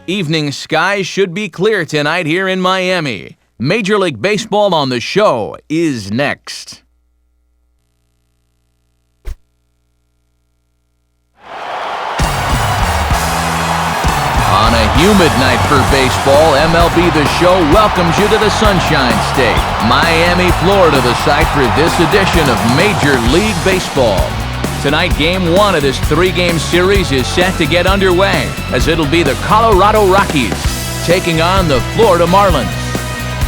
Evening skies should be clear tonight here in Miami. Major League Baseball on the show is next. On a humid night for baseball, MLB The Show welcomes you to the Sunshine State, Miami, Florida, the site for this edition of Major League Baseball. Tonight, Game 1 of this 3-game series is set to get underway, as it'll be the Colorado Rockies taking on the Florida Marlins.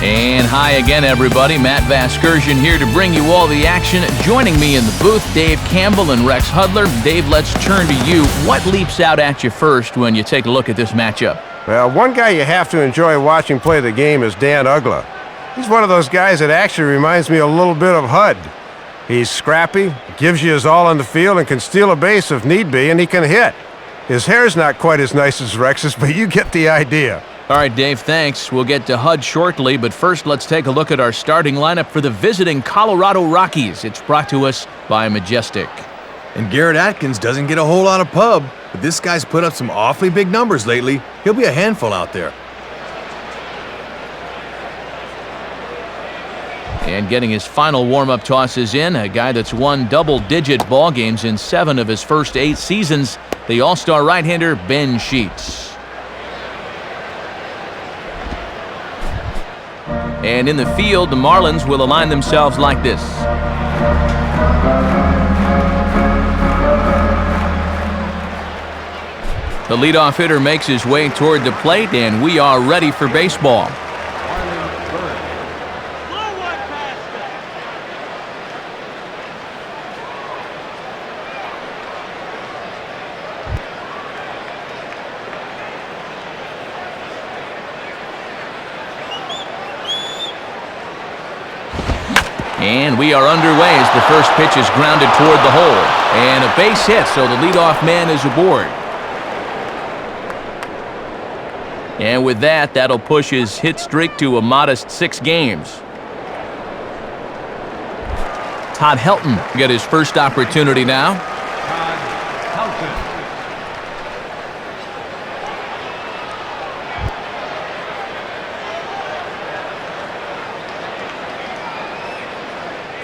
And hi again, everybody. Matt Vasgersian here to bring you all the action. Joining me in the booth, Dave Campbell and Rex Hudler. Dave, let's turn to you. What leaps out at you first when you take a look at this matchup? Well, one guy you have to enjoy watching play the game is Dan Uggla. He's one of those guys that actually reminds me a little bit of Hud. He's scrappy, gives you his all on the field, and can steal a base if need be, and he can hit. His hair's not quite as nice as Rex's, but you get the idea. All right, Dave, thanks. We'll get to Hud shortly, but first let's take a look at our starting lineup for the visiting Colorado Rockies. It's brought to us by Majestic. And Garrett Atkins doesn't get a whole lot of pub, but this guy's put up some awfully big numbers lately. He'll be a handful out there. And getting his final warm-up tosses in, a guy that's won double-digit ball games in 7 of his first 8 seasons, the all-star right-hander Ben Sheets. And in the field, the Marlins will align themselves like this. The leadoff hitter makes his way toward the plate, and we are ready for baseball. And we are underway as the first pitch is grounded toward the hole. And a base hit, so the leadoff man is aboard. And with that, that'll push his hit streak to a modest 6 games. Todd Helton get his first opportunity now. Todd Helton.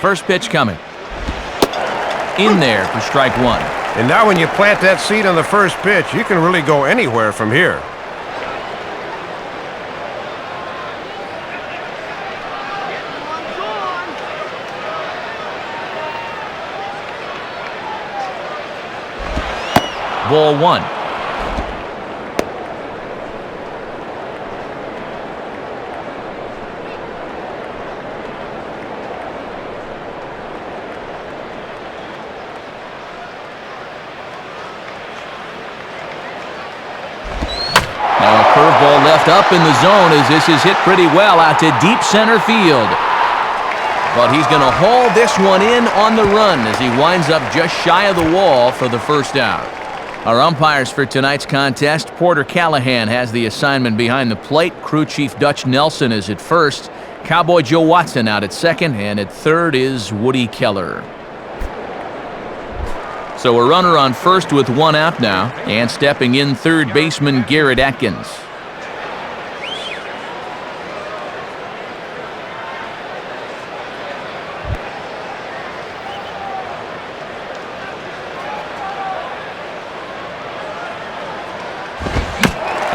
First pitch coming. In there for strike 1. And now when you plant that seed on the first pitch, you can really go anywhere from here. Ball 1. Now a curveball left up in the zone as this is hit pretty well out to deep center field. But he's going to haul this one in on the run as he winds up just shy of the wall for the first out. Our umpires for tonight's contest, Porter Callahan has the assignment behind the plate. Crew Chief Dutch Nelson is at first. Cowboy Joe Watson out at second, and at third is Woody Keller. So a runner on first with 1 out now, and stepping in third baseman Garrett Atkins.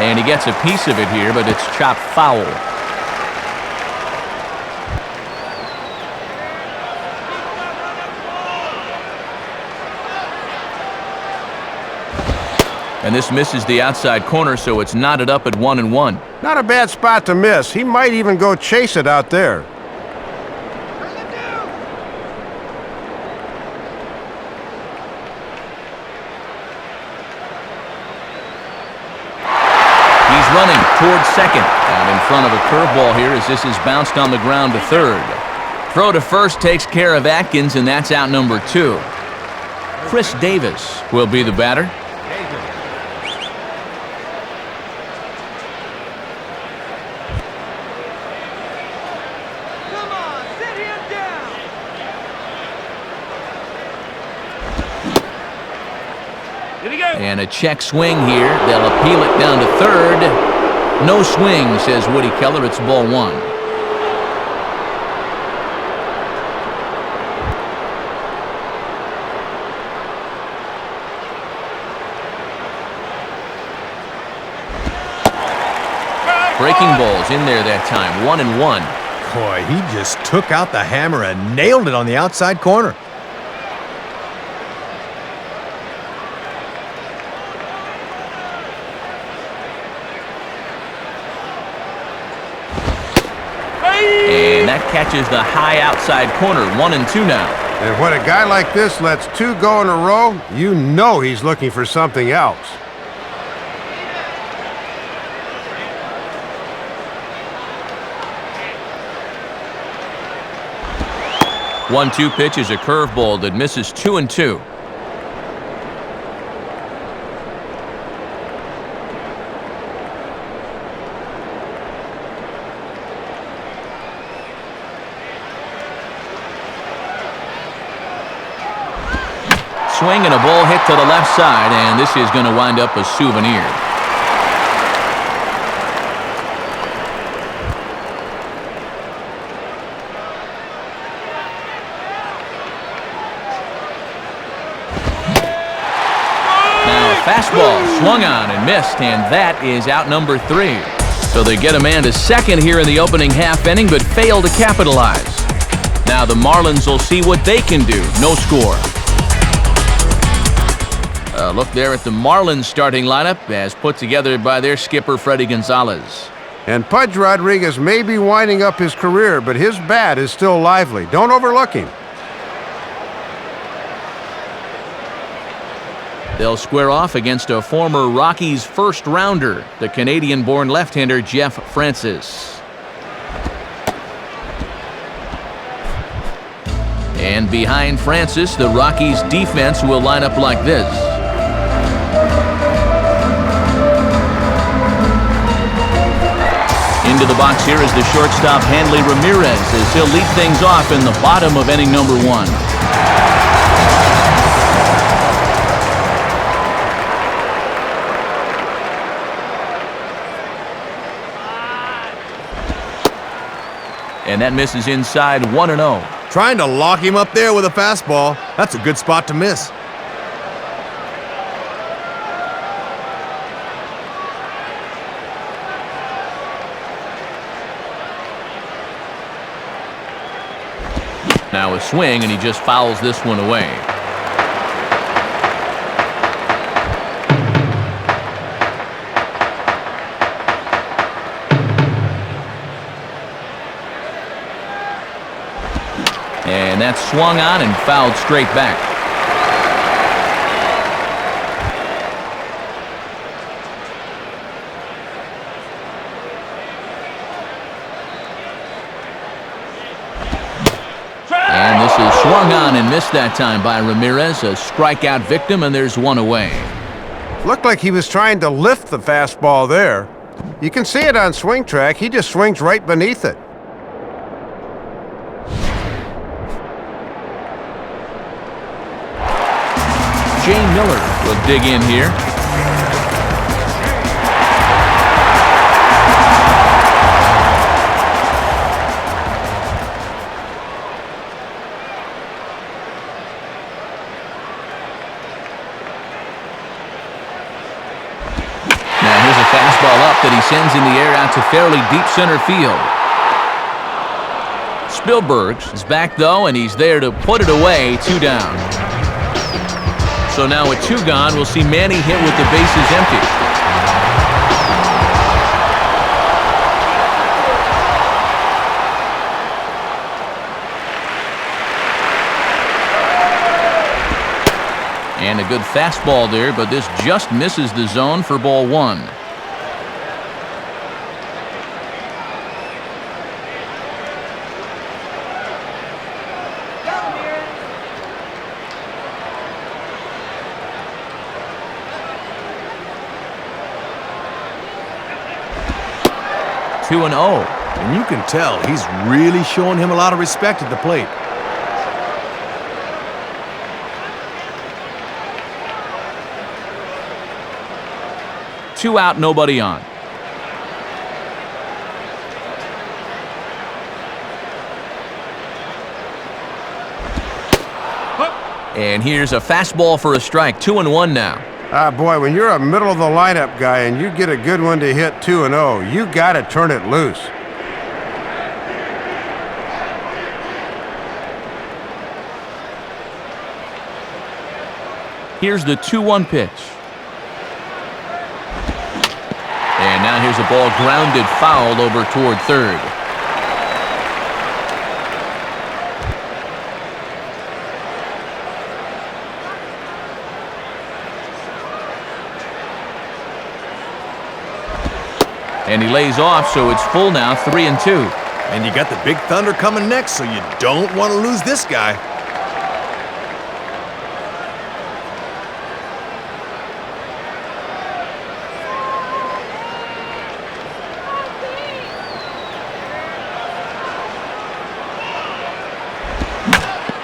And he gets a piece of it here, but it's chopped foul. And this misses the outside corner, so it's knotted up at 1-1. Not a bad spot to miss. He might even go chase it out there. Running towards second. Out in front of a curveball here as this is bounced on the ground to third. Throw to first takes care of Atkins, and that's out number 2. Chris Davis will be the batter. Come on, sit him down. And a check swing here. They'll appeal it down to third. No swing, says Woody Keller. It's ball one. Breaking balls in there that time. 1-1. Boy, he just took out the hammer and nailed it on the outside corner. And that catches the high outside corner. 1-2 now. And when a guy like this lets two go in a row, you know he's looking for something else. 1-2 pitch is a curveball that misses 2-2. Swing and a ball hit to the left side, and this is going to wind up a souvenir. Fastball swung on and missed, and that is out number 3. So they get a man to second here in the opening half inning, but fail to capitalize. Now the Marlins will see what they can do. No score. Look there at the Marlins starting lineup as put together by their skipper, Freddie Gonzalez. And Pudge Rodriguez may be winding up his career, but his bat is still lively. Don't overlook him. They'll square off against a former Rockies first-rounder, the Canadian-born left-hander Jeff Francis. And behind Francis, the Rockies defense will line up like this. Into the box here is the shortstop Hanley Ramirez as he'll lead things off in the bottom of inning number 1. And that misses inside. 1-0. Trying to lock him up there with a fastball. That's a good spot to miss. Now a swing, and he just fouls this one away. And that's swung on and fouled straight back. And this is swung on and missed that time by Ramirez. A strikeout victim, and there's one away. Looked like he was trying to lift the fastball there. You can see it on swing track. He just swings right beneath it. Jay Miller will dig in here. Now here's a fastball up that he sends in the air out to fairly deep center field. Spielberg is back though, and he's there to put it away. 2 down. So now with 2 gone, we'll see Manny hit with the bases empty. And a good fastball there, but this just misses the zone for ball 1. And 2-0. And you can tell he's really showing him a lot of respect at the plate. Two out, nobody on. And here's a fastball for a strike. 2-1 now. Ah, boy, when you're a middle-of-the-lineup guy and you get a good one to hit 2-0, you got to turn it loose. Here's the 2-1 pitch. And now here's a ball grounded foul over toward third. And he lays off, so it's full now, 3-2. And you got the Big Thunder coming next, so you don't want to lose this guy.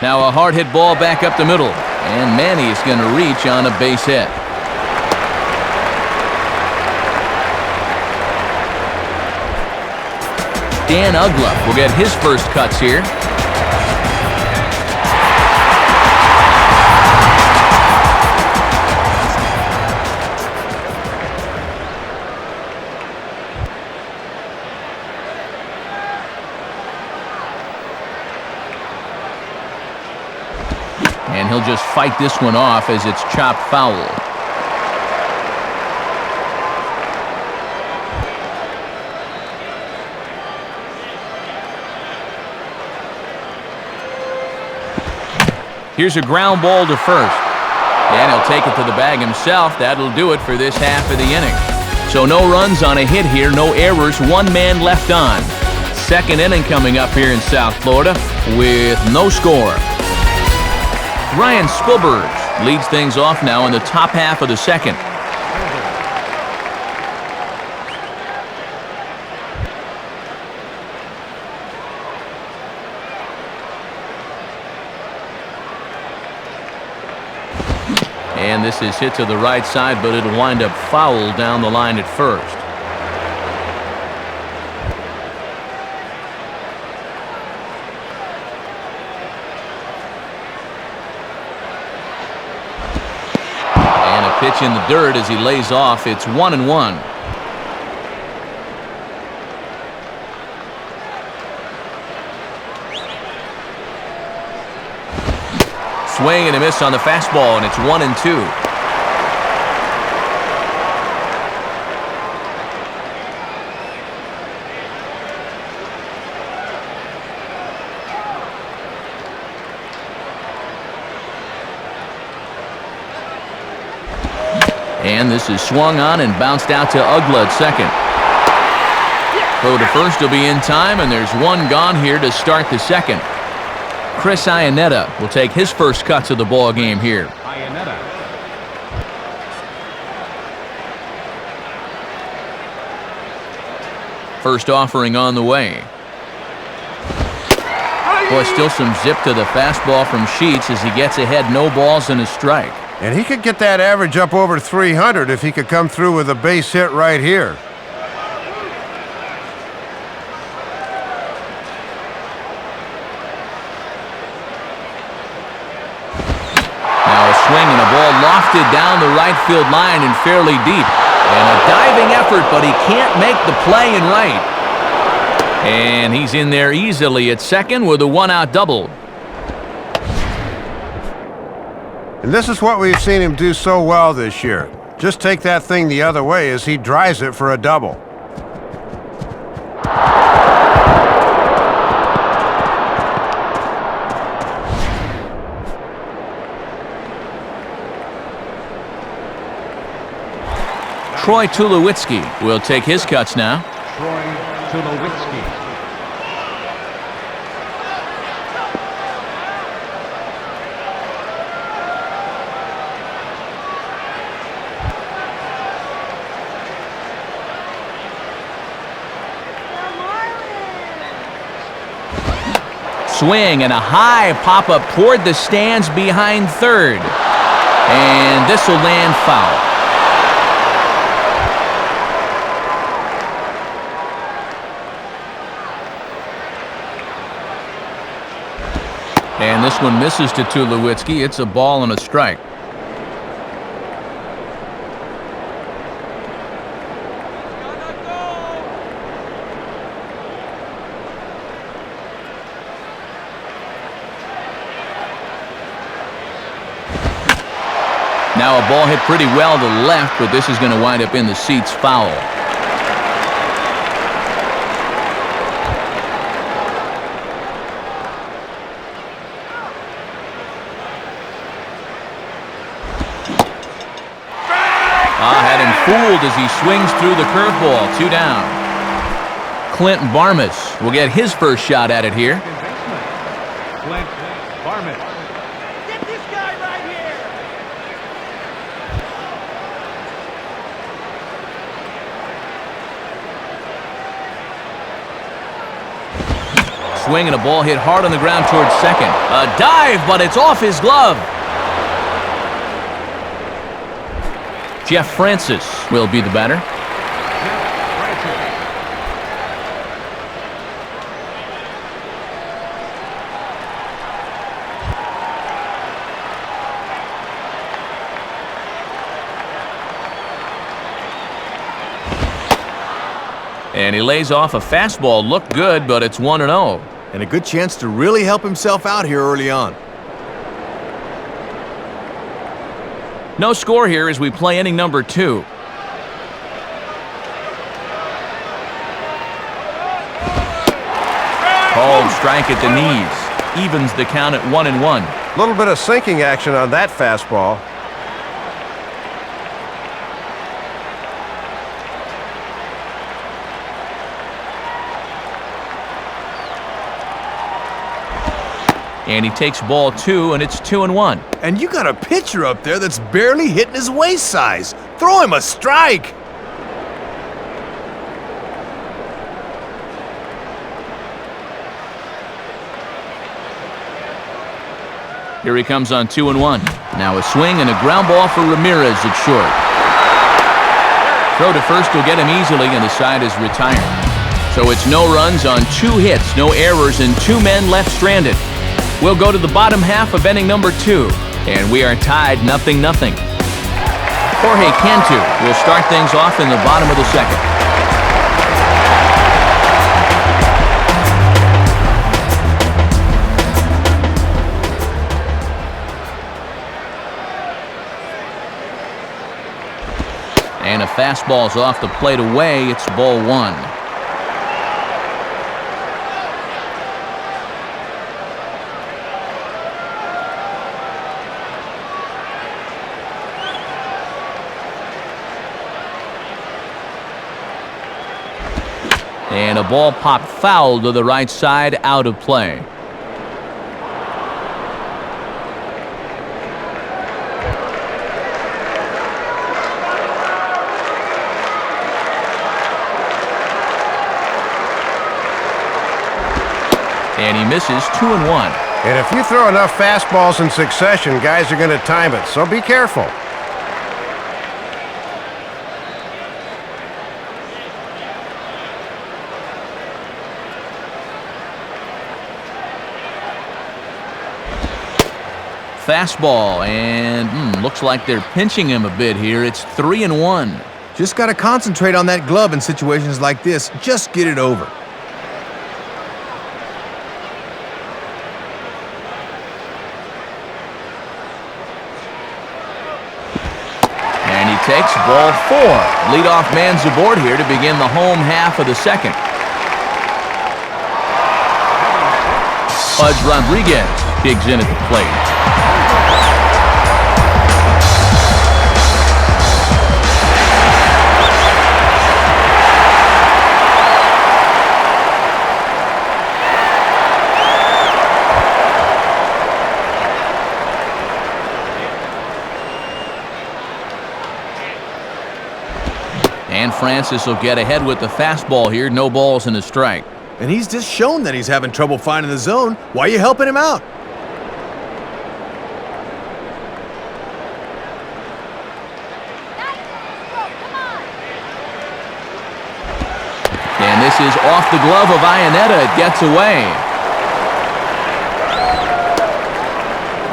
Now a hard hit ball back up the middle. And Manny is going to reach on a base hit. Dan Uggla will get his first cuts here. And he'll just fight this one off as it's chopped foul. Here's a ground ball to first. And he'll take it to the bag himself. That'll do it for this half of the inning. So no runs on a hit here, no errors, one man left on. Second inning coming up here in South Florida with no score. Ryan Spilberg leads things off now in the top half of the second. And this is hit to the right side, but it'll wind up foul down the line at first. Pitch in the dirt as he lays off. It's 1-1. Swing and a miss on the fastball, and it's 1-2. And this is swung on and bounced out to Uggla at second. Throw to first will be in time, and there's one gone here to start the second. Chris Iannetta will take his first cuts of the ball game here. First offering on the way. Boy, still some zip to the fastball from Sheets as he gets ahead, no balls and a strike. And he could get that average up over 300 if he could come through with a base hit right here. Now a swing and a ball lofted down the right field line and fairly deep. And a diving effort, but he can't make the play in right. And he's in there easily at second with a one-out double. And this is what we've seen him do so well this year. Just take that thing the other way as he drives it for a double. Troy Tulowitzki will take his cuts now. Troy Tulowitzki. Swing and a high pop-up toward the stands behind third. And this will land foul. And this one misses to Tulowitzki. It's a ball and a strike. Now a ball hit pretty well to left, but this is going to wind up in the seats foul. Had him fooled as he swings through the curveball. 2 down. Clint Barmas will get his first shot at it here. Clint Barmas. Get this guy right here! Swing and a ball hit hard on the ground towards second. A dive, but it's off his glove. Jeff Francis will be the batter. And he lays off a fastball. Looked good, but it's 1-0. And a good chance to really help himself out here early on. No score here as we play inning number 2. Called strike at the knees. Evens the count at 1-1. A little bit of sinking action on that fastball. And he takes ball 2, and it's 2-1. And you got a pitcher up there that's barely hitting his waist size. Throw him a strike. Here he comes on 2-1. Now a swing and a ground ball for Ramirez at short. Throw to first will get him easily, and the side is retired. So it's no runs on 2 hits, no errors, and 2 men left stranded. We'll go to the bottom half of inning number 2, and we are tied 0-0. Jorge Cantu will start things off in the bottom of the second. And a fastball's off the plate away. It's ball 1. And a ball popped foul to the right side, out of play. And he misses 2-1. And if you throw enough fastballs in succession, guys are going to time it, so be careful. Fastball, and looks like they're pinching him a bit here. It's 3-1. Just got to concentrate on that glove in situations like this. Just get it over. And he takes ball 4. Leadoff man's aboard here to begin the home half of the second. Pudge Rodriguez digs in at the plate. And Francis will get ahead with the fastball here. No balls and a strike. And he's just shown that he's having trouble finding the zone. Why are you helping him out? And this is off the glove of Iannetta. It gets away.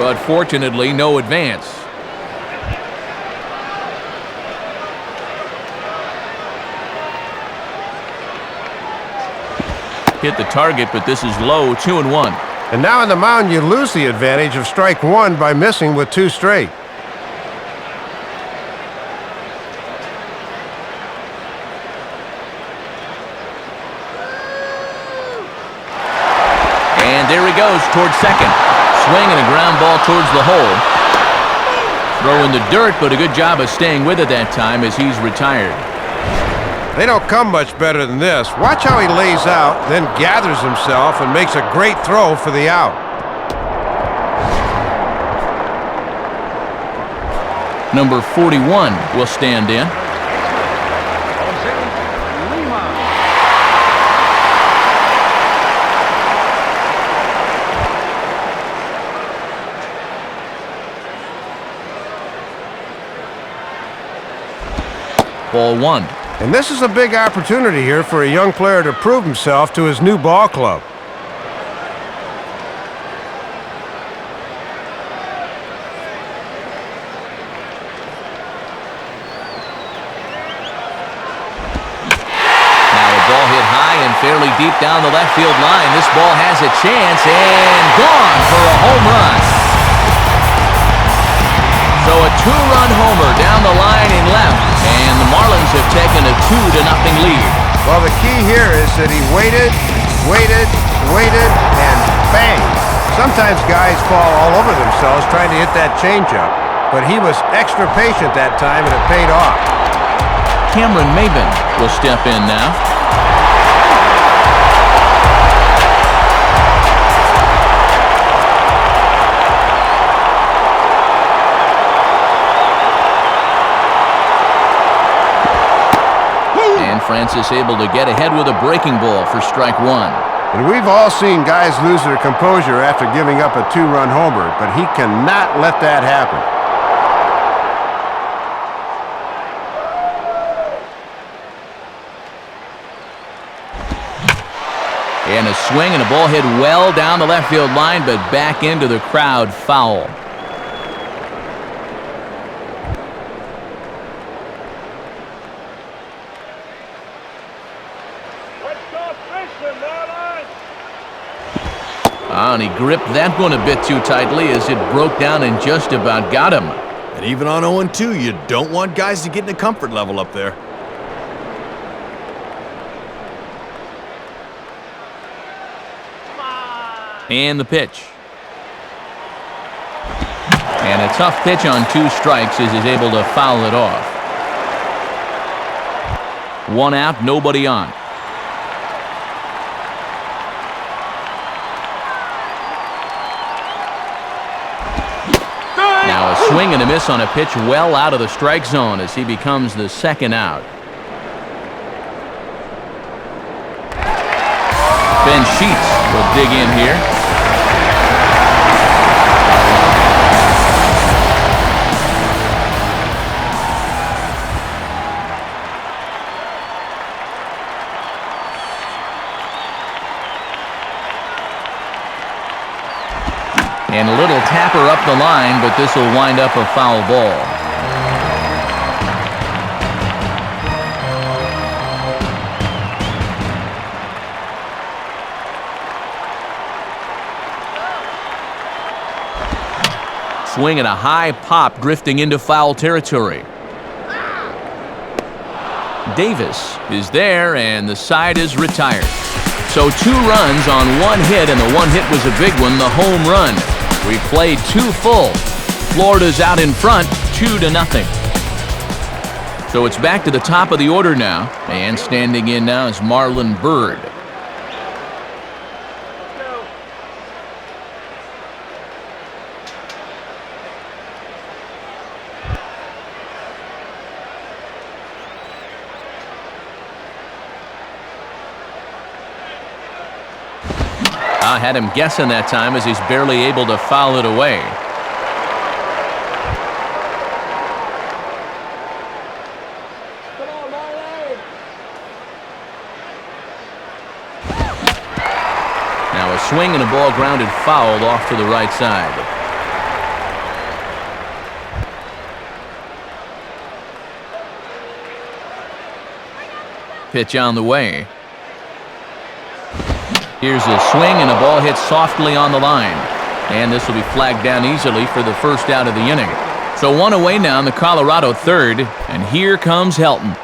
but fortunately no advance. Hit the target, but this is low, 2-1. And now on the mound, you lose the advantage of strike one by missing with 2 straight. And there he goes towards second. Swing and a ground ball towards the hole. Throw in the dirt, but a good job of staying with it that time as he's retired. They don't come much better than this. Watch how he lays out, then gathers himself and makes a great throw for the out. Number 41 will stand in. Ball 1. And this is a big opportunity here for a young player to prove himself to his new ball club. Fairly deep down the left field line. This ball has a chance and gone for a home run. So a 2-run homer down the line in left, and the Marlins have taken a 2-0 lead. Well, the key here is that he waited, and bang. Sometimes guys fall all over themselves trying to hit that changeup, but he was extra patient that time, and it paid off. Cameron Maben will step in now. Francis able to get ahead with a breaking ball for strike 1. And we've all seen guys lose their composure after giving up a 2-run homer, but he cannot let that happen. And a swing and a ball hit well down the left field line, but back into the crowd, foul. And he gripped that one a bit too tightly as it broke down and just about got him. And even on 0-2, you don't want guys to get in a comfort level up there. And the pitch. And a tough pitch on 2 strikes as he's able to foul it off. 1 out, nobody on. Now a swing and a miss on a pitch well out of the strike zone as he becomes the 2nd out. Ben Sheets will dig in here. And a little tapper up the line, but this will wind up a foul ball. Swing and a high pop drifting into foul territory. Davis is there, and the side is retired. So 2 runs on 1 hit, and the 1 hit was a big one, the home run. We played 2 full. Florida's out in front, 2-0. So it's back to the top of the order now, and standing in now is Marlon Byrd. I had him guessing that time as he's barely able to foul it away. Now a swing and a ball grounded foul off to the right side. Pitch on the way. Here's a swing, and the ball hits softly on the line. And this will be flagged down easily for the first out of the inning. So one away now in the Colorado third, and here comes Helton.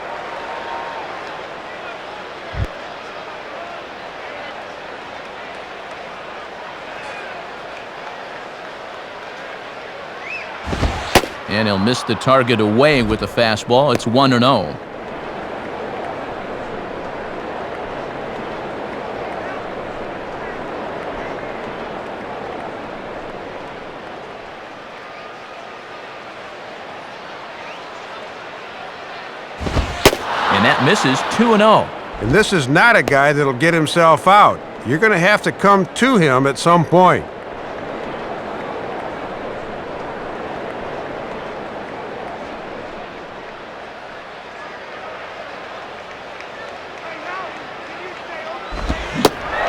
And he'll miss the target away with the fastball. It's 1-0. And that misses 2-0. And this is not a guy that'll get himself out. You're going to have to come to him at some point.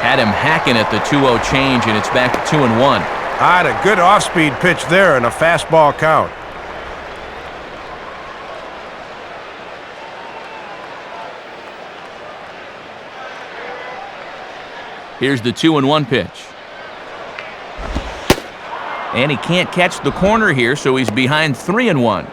Had him hacking at the 2-0 change, and it's back to 2-1. Had a good off-speed pitch there and a fastball count. Here's the 2-1 pitch. And he can't catch the corner here, so he's behind 3-1.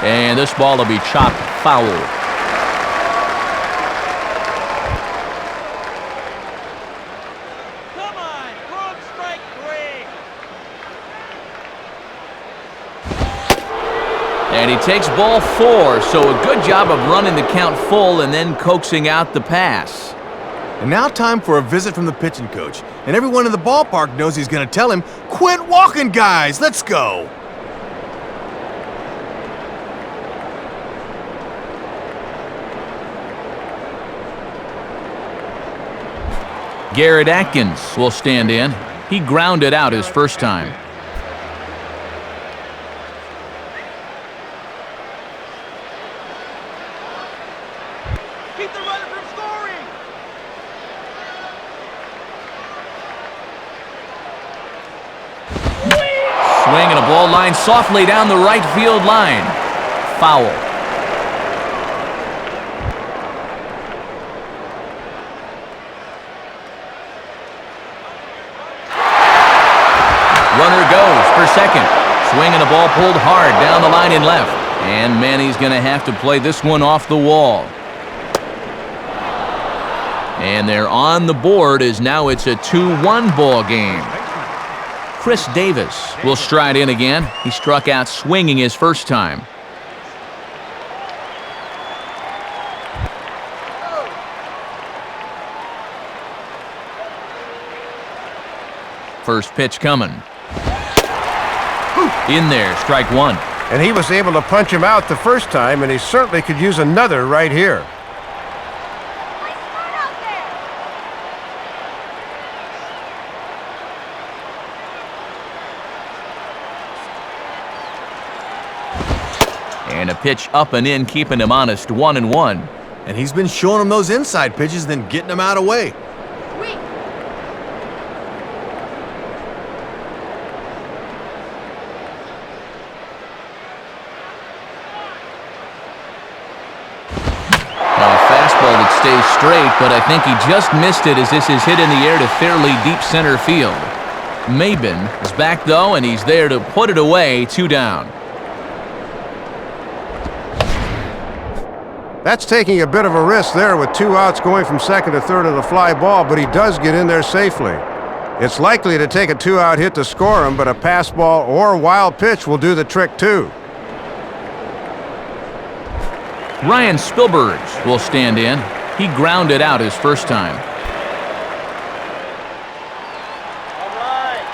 And this ball will be chopped foul. Come on, throw him strike 3. And he takes ball 4, so a good job of running the count full and then coaxing out the pass. And now time for a visit from the pitching coach. And everyone in the ballpark knows he's going to tell him, "Quit walking, guys. Let's go." Garrett Atkins will stand in. He grounded out his first time. Keep the runner from scoring. Swing and a ball line softly down the right field line. Foul. Runner goes for second. Swing and a ball pulled hard down the line in left. And Manny's going to have to play this one off the wall. And they're on the board as now it's a 2-1 ball game. Chris Davis will stride in again. He struck out swinging his first time. First pitch coming. In there, strike one. And he was able to punch him out the first time, and he certainly could use another right here. And a pitch up and in, keeping him honest, 1-1. And he's been showing him those inside pitches, then getting them out of the way. That stays straight, but I think he just missed it as this is hit in the air to fairly deep center field. Maben is back, though, and he's there to put it away, 2 down. That's taking a bit of a risk there with 2 outs going from second to third of the fly ball, but he does get in there safely. It's likely to take a 2-out hit to score him, but a pass ball or wild pitch will do the trick, too. Ryan Spilbergs will stand in. He grounded out his first time. All right.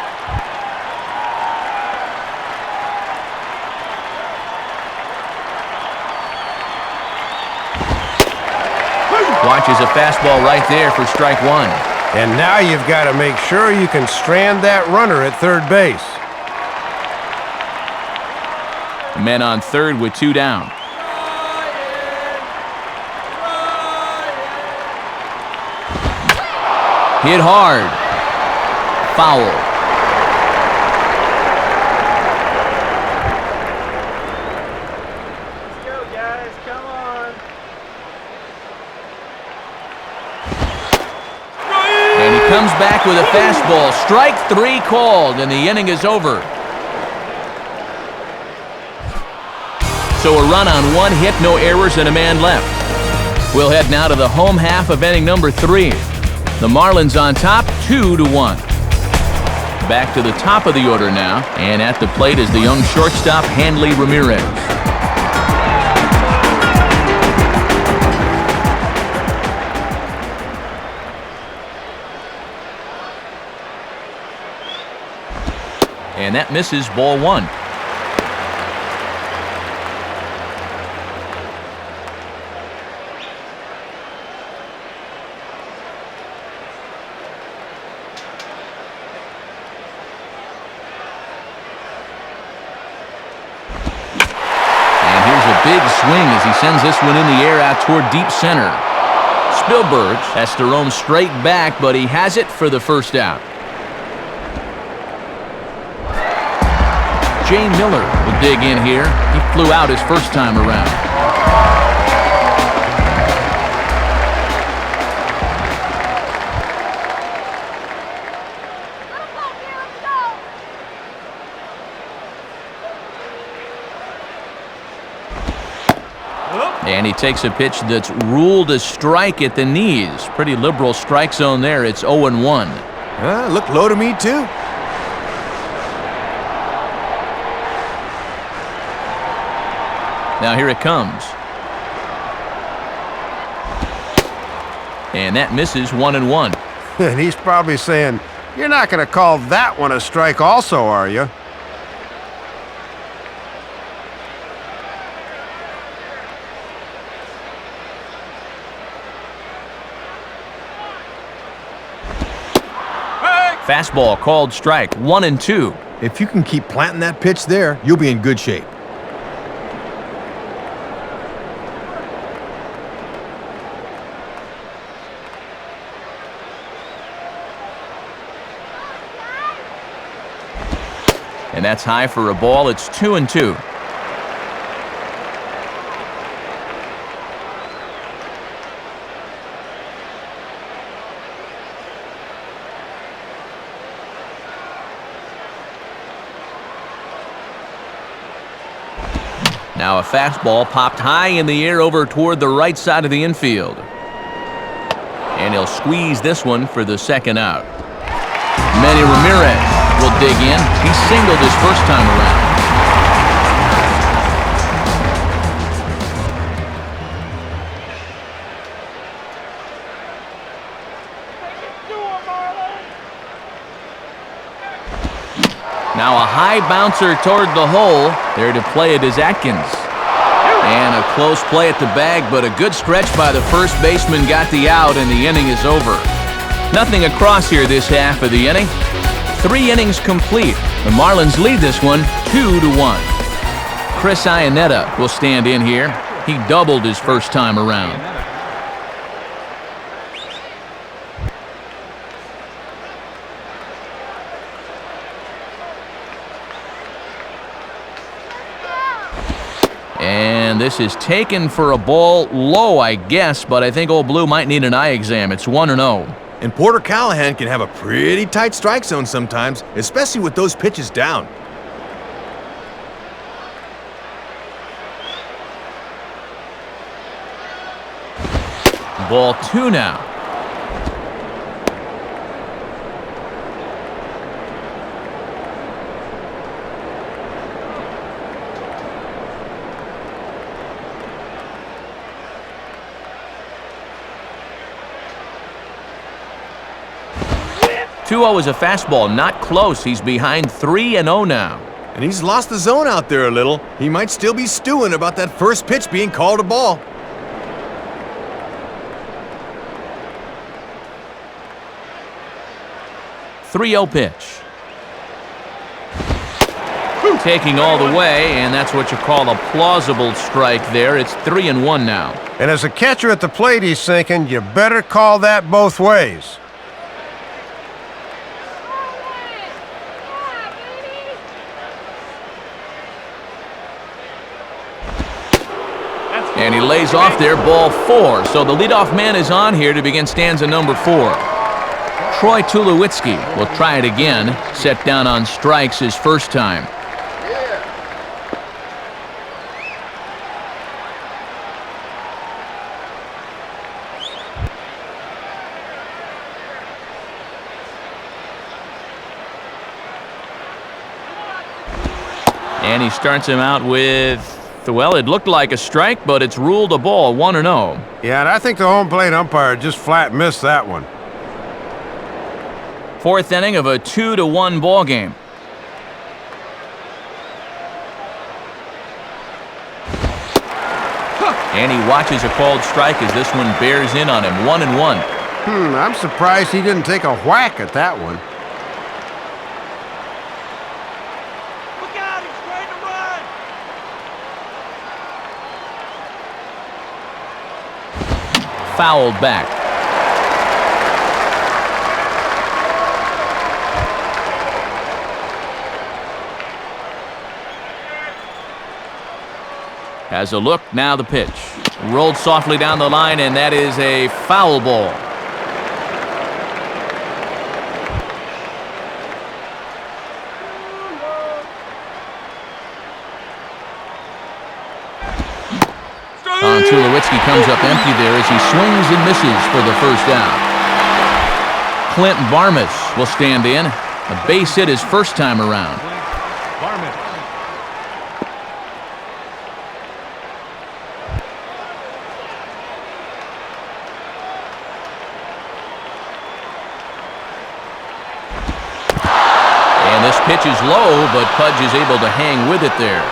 Watches a fastball right there for strike one. And now you've got to make sure you can strand that runner at third base. Men on third with 2 down. Hit hard. Foul. Go, guys. Come on. And he comes back with a fastball. Strike 3 called, and the inning is over. So a run on 1 hit, no errors, and a man left. We'll head now to the home half of inning number 3. The Marlins on top, 2-1. Back to the top of the order now, and at the plate is the young shortstop, Hanley Ramirez. And that misses, ball 1. Big swing as he sends this one in the air out toward deep center. Spielberg has to roam straight back, but he has it for the first out. Jay Miller will dig in here. He flew out his first time around. And he takes a pitch that's ruled a strike at the knees. Pretty liberal strike zone there. It's 0-1. Looked low to me, too. Now here it comes. And that misses, 1-1. And he's probably saying, you're not going to call that one a strike also, are you? Fastball called strike, 1-2. If you can keep planting that pitch there, you'll be in good shape. And that's high for a ball. It's 2-2. Now a fastball popped high in the air over toward the right side of the infield. And he'll squeeze this one for the second out. Manny Ramirez will dig in. He singled his first time around. Now a high bouncer toward the hole. There to play it is Atkins. And a close play at the bag, but a good stretch by the first baseman got the out, and the inning is over. Nothing across here this half of the inning. 3 innings complete. The Marlins lead this one 2-1. Chris Iannetta will stand in here. He doubled his first time around. And this is taken for a ball low, I guess, but I think Old Blue might need an eye exam. It's 1-0. And Porter Callahan can have a pretty tight strike zone sometimes, especially with those pitches down. Ball 2 now. Two-0 is a fastball, not close. He's behind 3-0 now. And he's lost the zone out there a little. He might still be stewing about that first pitch being called a ball. .30 pitch. Taking all the way, and that's what you call a plausible strike there. It's 3-1 now. And as a catcher at the plate, he's thinking, you better call that both ways. And he lays off there, ball 4. So the leadoff man is on here to begin stanza number 4. Troy Tulowitzki will try it again, set down on strikes his first time. And he starts him out with, well, it looked like a strike, but it's ruled a ball, 1-0. Yeah, and I think the home plate umpire just flat missed that one. Fourth inning of a 2-1 ball game. And he watches a called strike as this one bears in on him, 1-1. I'm surprised he didn't take a whack at that one. Look out, he's trying to run. Fouled back. Has a look, now the pitch. Rolled softly down the line, and that is a foul ball. Tulowitzki comes up empty there as he swings and misses for the first out. Clint Barmes will stand in. A base hit his first time around. Barman. And this pitch is low, but Pudge is able to hang with it there.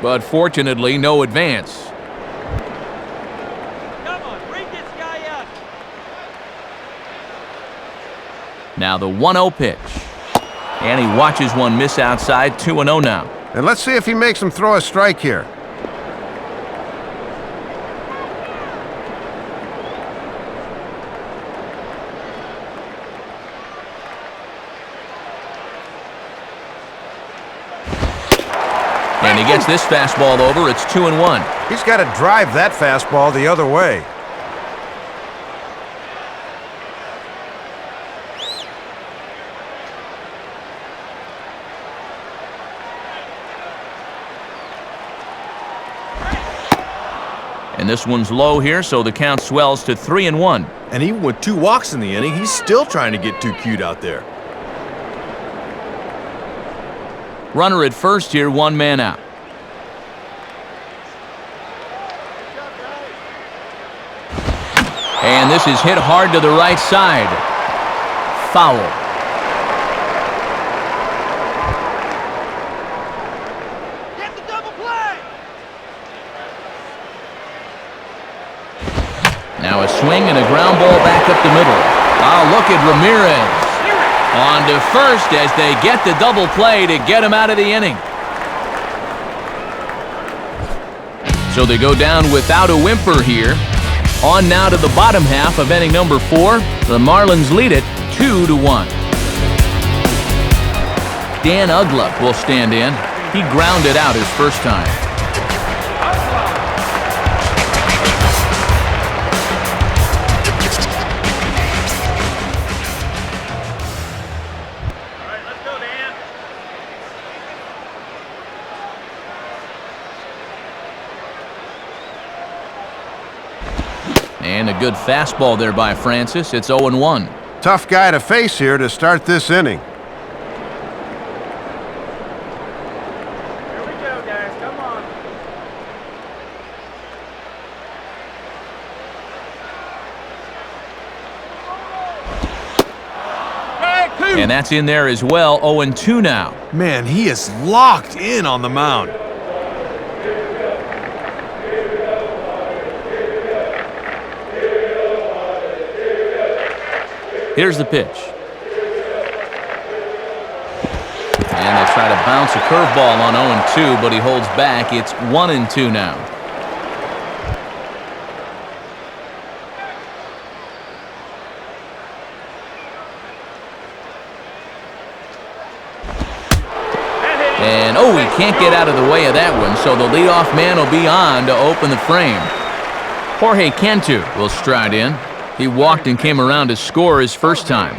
But fortunately, no advance. Come on, bring this guy out. Now the 1-0 pitch. And he watches one miss outside, 2-0 now. And let's see if he makes him throw a strike here. And he gets this fastball over. It's 2-1. He's got to drive that fastball the other way. And this one's low here, so the count swells to 3-1. And even with 2 walks in the inning, he's still trying to get too cute out there. Runner at first here, 1 man out. And this is hit hard to the right side. Foul. Get the double play. Now a swing and a ground ball back up the middle. Oh, look at Ramirez. On to first as they get the double play to get him out of the inning. So they go down without a whimper here. On now to the bottom half of inning number 4. The Marlins lead it 2-1. Dan Ugla will stand in. He grounded out his first time. And a good fastball there by Francis. It's 0-1. Tough guy to face here to start this inning. Here we go, guys. Come on. And that's in there as well. 0-2 now. Man, he is locked in on the mound. Here's the pitch. And they try to bounce a curveball on 0-2, but he holds back. It's 1-2 now. And Oh, he can't get out of the way of that one, so the leadoff man will be on to open the frame. Jorge Cantu will stride in. He walked and came around to score his first time.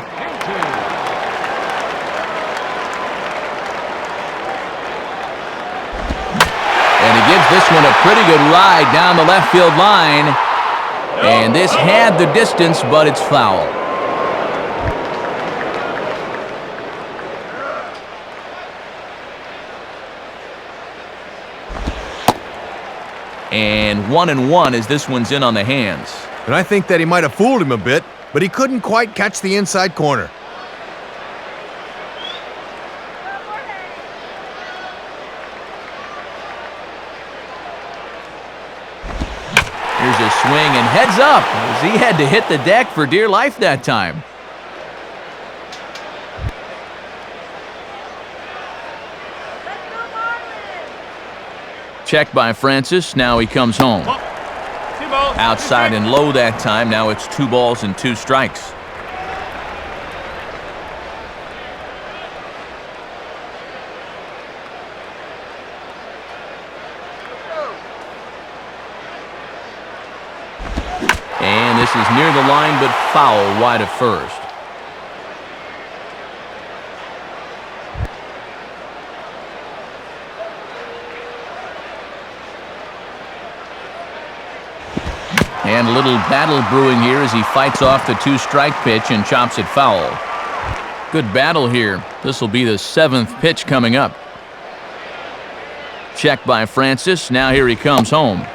And he gives this one a pretty good ride down the left field line. And this had the distance, but it's foul. And 1-1 as this one's in on the hands. And I think that he might have fooled him a bit, but he couldn't quite catch the inside corner. Here's a swing and heads up as he had to hit the deck for dear life that time. Check by Francis. Now he comes home. Outside and low that time. Now it's 2 balls and 2 strikes. And this is near the line, but foul wide of first. And a little battle brewing here as he fights off the 2-strike pitch and chops it foul. Good battle here. This will be the 7th pitch coming up. Check by Francis. Now here he comes home.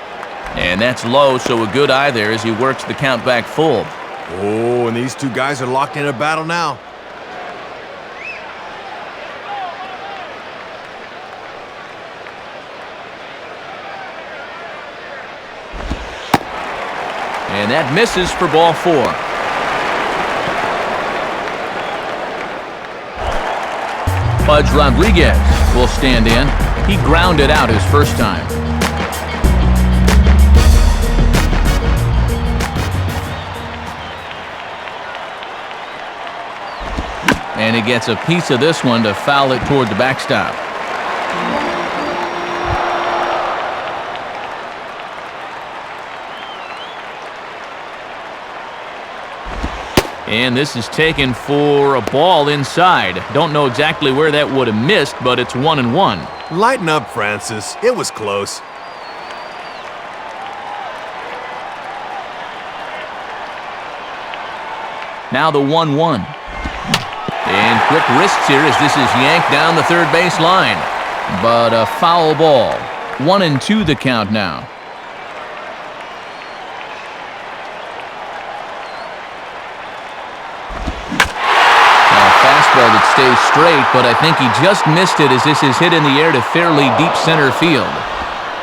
And that's low, so a good eye there as he works the count back full. Oh, and these 2 guys are locked in a battle now. And that misses for ball 4. Pudge Rodriguez will stand in. He grounded out his first time. And he gets a piece of this one to foul it toward the backstop. And this is taken for a ball inside. Don't know exactly where that would have missed, but it's 1-1. Lighten up, Francis. It was close. Now the 1-1. And quick wrists here as this is yanked down the third base line. But a foul ball. 1-2 the count now. Fastball that stays straight, but I think he just missed it as this is hit in the air to fairly deep center field.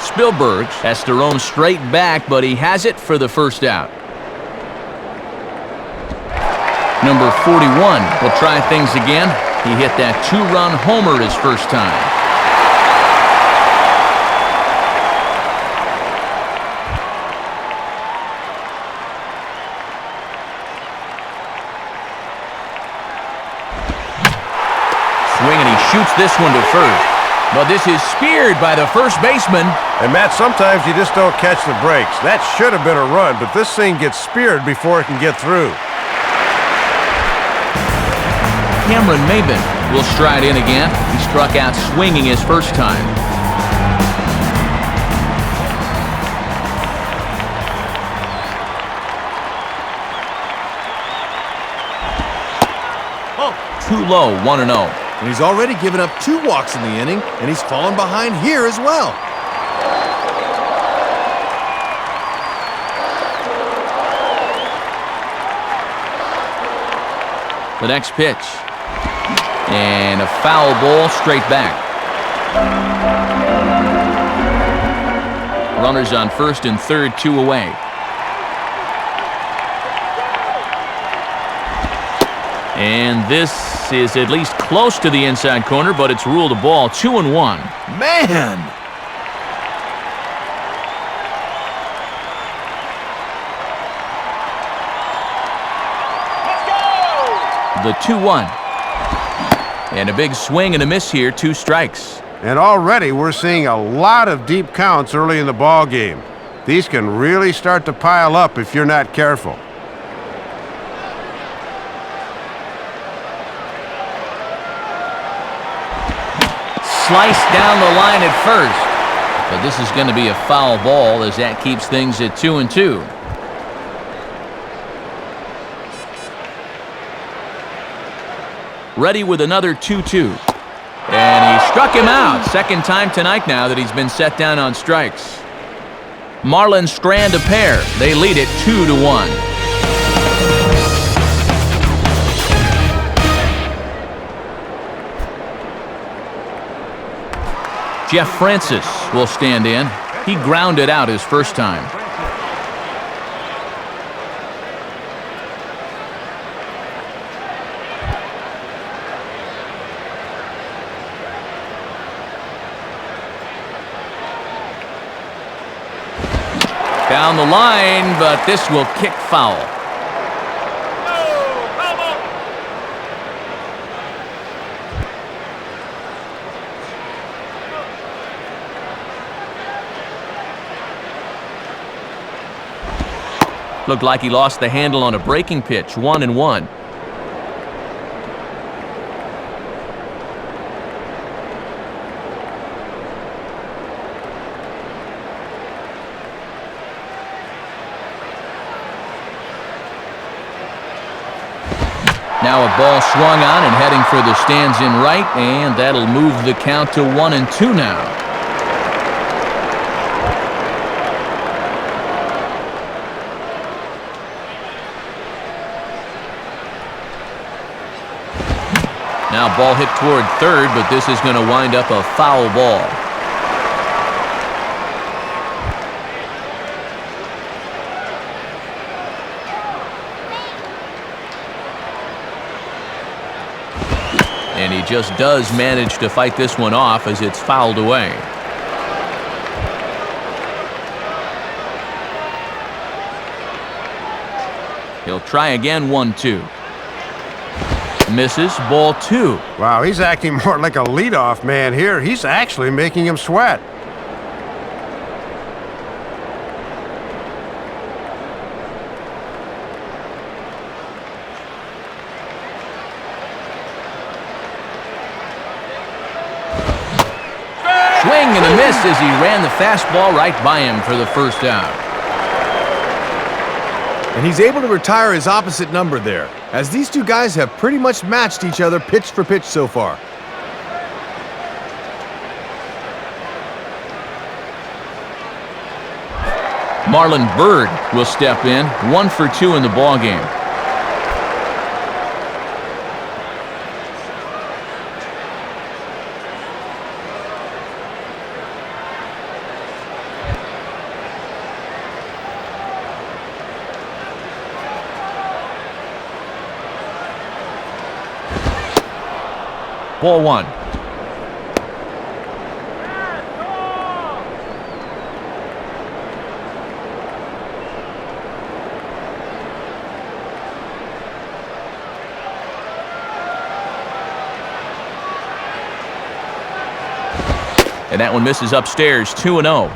Spielberg has to roam straight back, but he has it for the first out. Number 41 will try things again. He hit that 2-run homer his first time. Swing, and he shoots this one to first. But this is speared by the first baseman. And Matt, sometimes you just don't catch the breaks. That should have been a run, but this thing gets speared before it can get through. Cameron Maben will stride in again. He struck out swinging his first time. Too low, 1-0. And he's already given up 2 walks in the inning, and he's fallen behind here as well. The next pitch. And a foul ball straight back. Runners on first and third, 2 away. And this is at least close to the inside corner, but it's ruled a ball. 2-1. Man! The 2-1. And a big swing and a miss here, 2 strikes. And already we're seeing a lot of deep counts early in the ball game. These can really start to pile up if you're not careful. Sliced down the line at first. But this is going to be a foul ball as that keeps things at 2-2. Ready with another 2-2. And he struck him out. Second time tonight now that he's been set down on strikes. Marlins strand a pair. They lead it 2-1. Jeff Francis will stand in. He grounded out his first time. Down the line, but this will kick foul. Looked like he lost the handle on a breaking pitch. 1-1. Now a ball swung on and heading for the stands in right, and that'll move the count to 1-2 now. Now ball hit toward third, but this is going to wind up a foul ball. And he just does manage to fight this one off as it's fouled away. He'll try again. 1-2. Misses. Ball 2. Wow, he's acting more like a leadoff man here. He's actually making him sweat. Swing and a miss as he ran the fastball right by him for the first out. And he's able to retire his opposite number there, as these two guys have pretty much matched each other pitch for pitch so far. Marlon Byrd will step in. 1 for 2 in the ballgame. Ball 1. And that one misses upstairs. 2-0.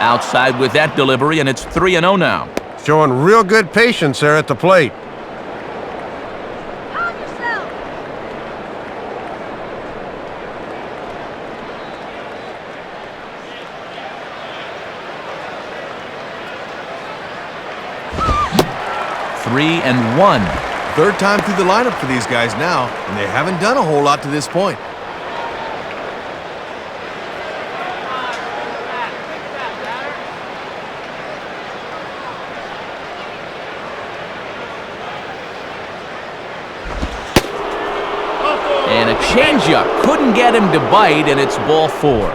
Outside with that delivery, and it's 3-0 now. Showing real good patience there at the plate. Calm yourself. Three and 1. Third time through the lineup for these guys now, and they haven't done a whole lot to this point. And a changeup couldn't get him to bite, and it's ball 4.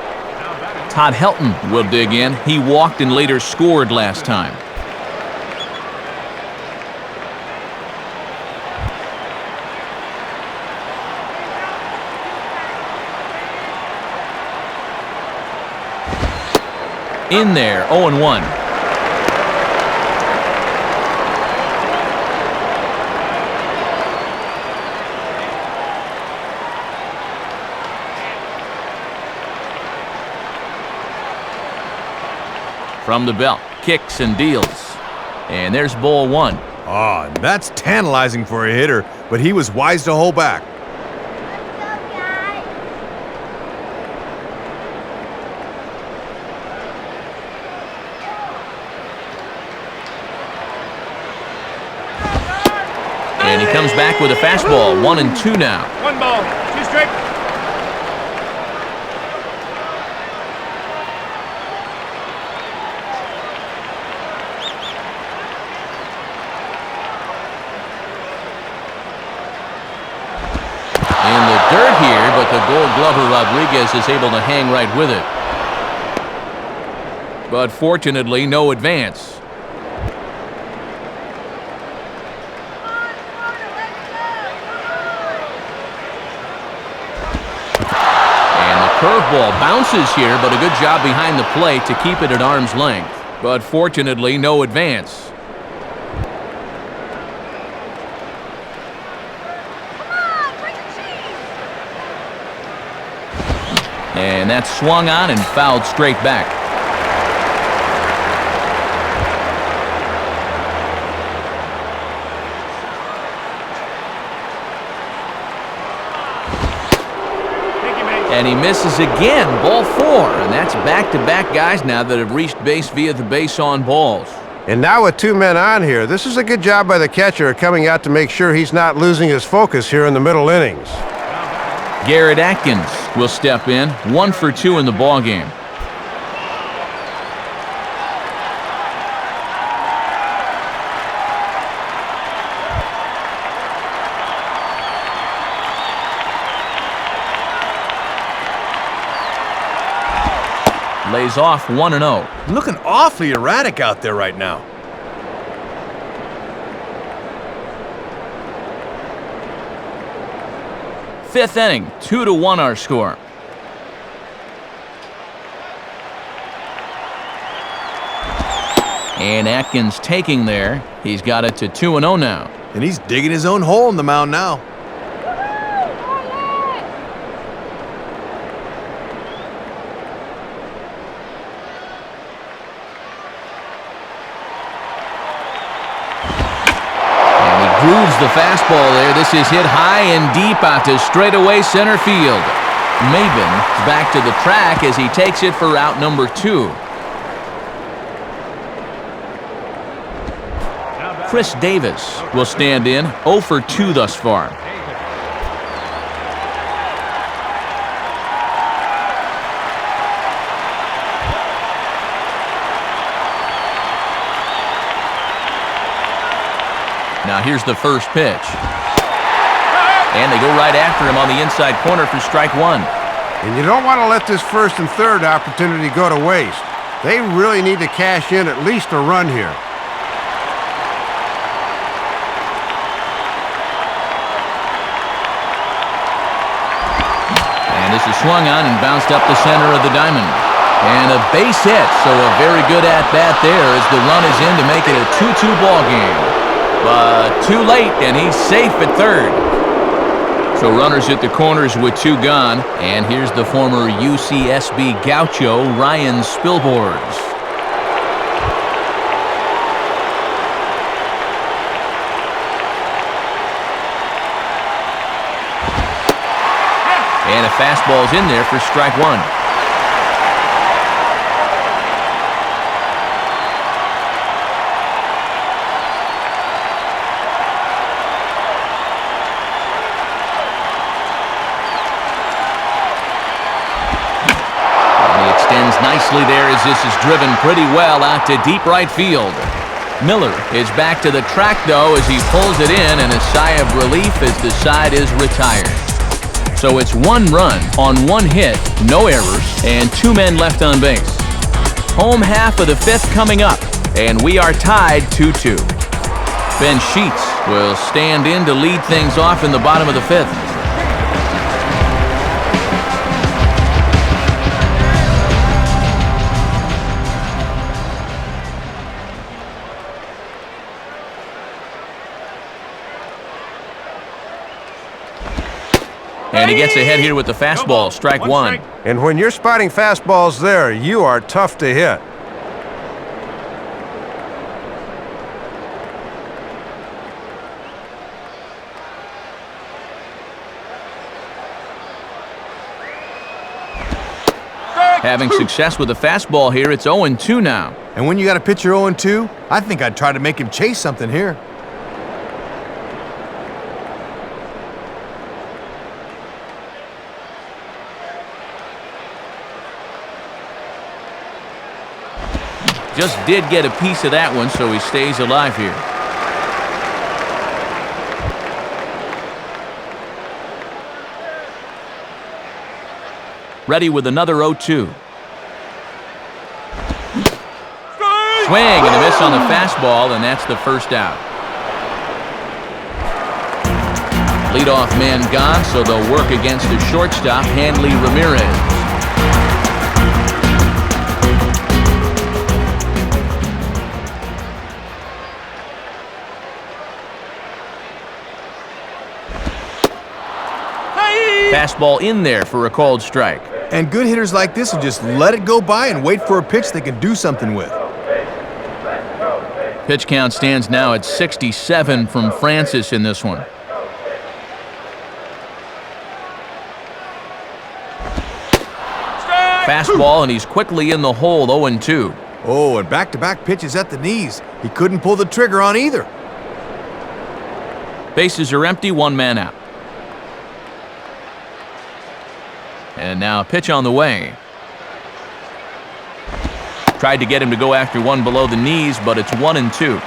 Todd Helton will dig in. He walked and later scored last time. In there, 0-1. From the belt, kicks and deals. And there's ball 1. Oh, that's tantalizing for a hitter, but he was wise to hold back. And he comes back with a fastball, 1-2 now. 1 ball, 2 strike. In the dirt here, but the Gold Glover Rodriguez is able to hang right with it. But fortunately, no advance. Curveball bounces here, but a good job behind the plate to keep it at arm's length. But fortunately, no advance. And that's swung on and fouled straight back. And he misses again, ball 4. And that's back-to-back guys now that have reached base via the base on balls. And now with 2 men on here, this is a good job by the catcher coming out to make sure he's not losing his focus here in the middle innings. Garrett Atkins will step in, 1 for 2 in the ballgame. Lays off 1-0. Looking awfully erratic out there right now. Fifth inning, 2-1 our score. And Atkins taking there. He's got it to 2-0 now. And he's digging his own hole in the mound now. Grooves the fastball there. This is hit high and deep out to straightaway center field. Maben back to the track as he takes it for route number 2. Chris Davis will stand in, 0 for 2 thus far. Now here's the first pitch. And they go right after him on the inside corner for strike 1. And you don't want to let this first and third opportunity go to waste. They really need to cash in at least a run here. And this is swung on and bounced up the center of the diamond. And a base hit, so a very good at-bat there as the run is in to make it a 2-2 ball game. But too late, and he's safe at third. So runners at the corners with 2 gone. And here's the former UCSB Gaucho, Ryan Spilborghs. And a fastball's in there for strike 1. Nicely there as this is driven pretty well out to deep right field. Miller is back to the track though as he pulls it in, and a sigh of relief as the side is retired. So it's 1 run on 1 hit, no errors, and 2 men left on base. Home half of the 5th coming up, and we are tied 2-2. Ben Sheets will stand in to lead things off in the bottom of the 5th. And he gets ahead here with the fastball, strike one. And when you're spotting fastballs there, you are tough to hit. Having success with the fastball here, it's 0-2 now. And when you got a pitcher 0-2, I think I'd try to make him chase something here. Just did get a piece of that one, so he stays alive here. Ready with another 0-2. Swing and a miss on the fastball, and that's the first out. Leadoff man gone, so they'll work against the shortstop, Hanley Ramirez. Fastball in there for a called strike. And good hitters like this will just let it go by and wait for a pitch they can do something with. Pitch count stands now at 67 from Francis in this one. Fastball, and he's quickly in the hole, 0-2. Oh, and back-to-back pitches at the knees. He couldn't pull the trigger on either. Bases are empty, one man out. And now a pitch on the way. Tried to get him to go after one below the knees, but it's 1-2.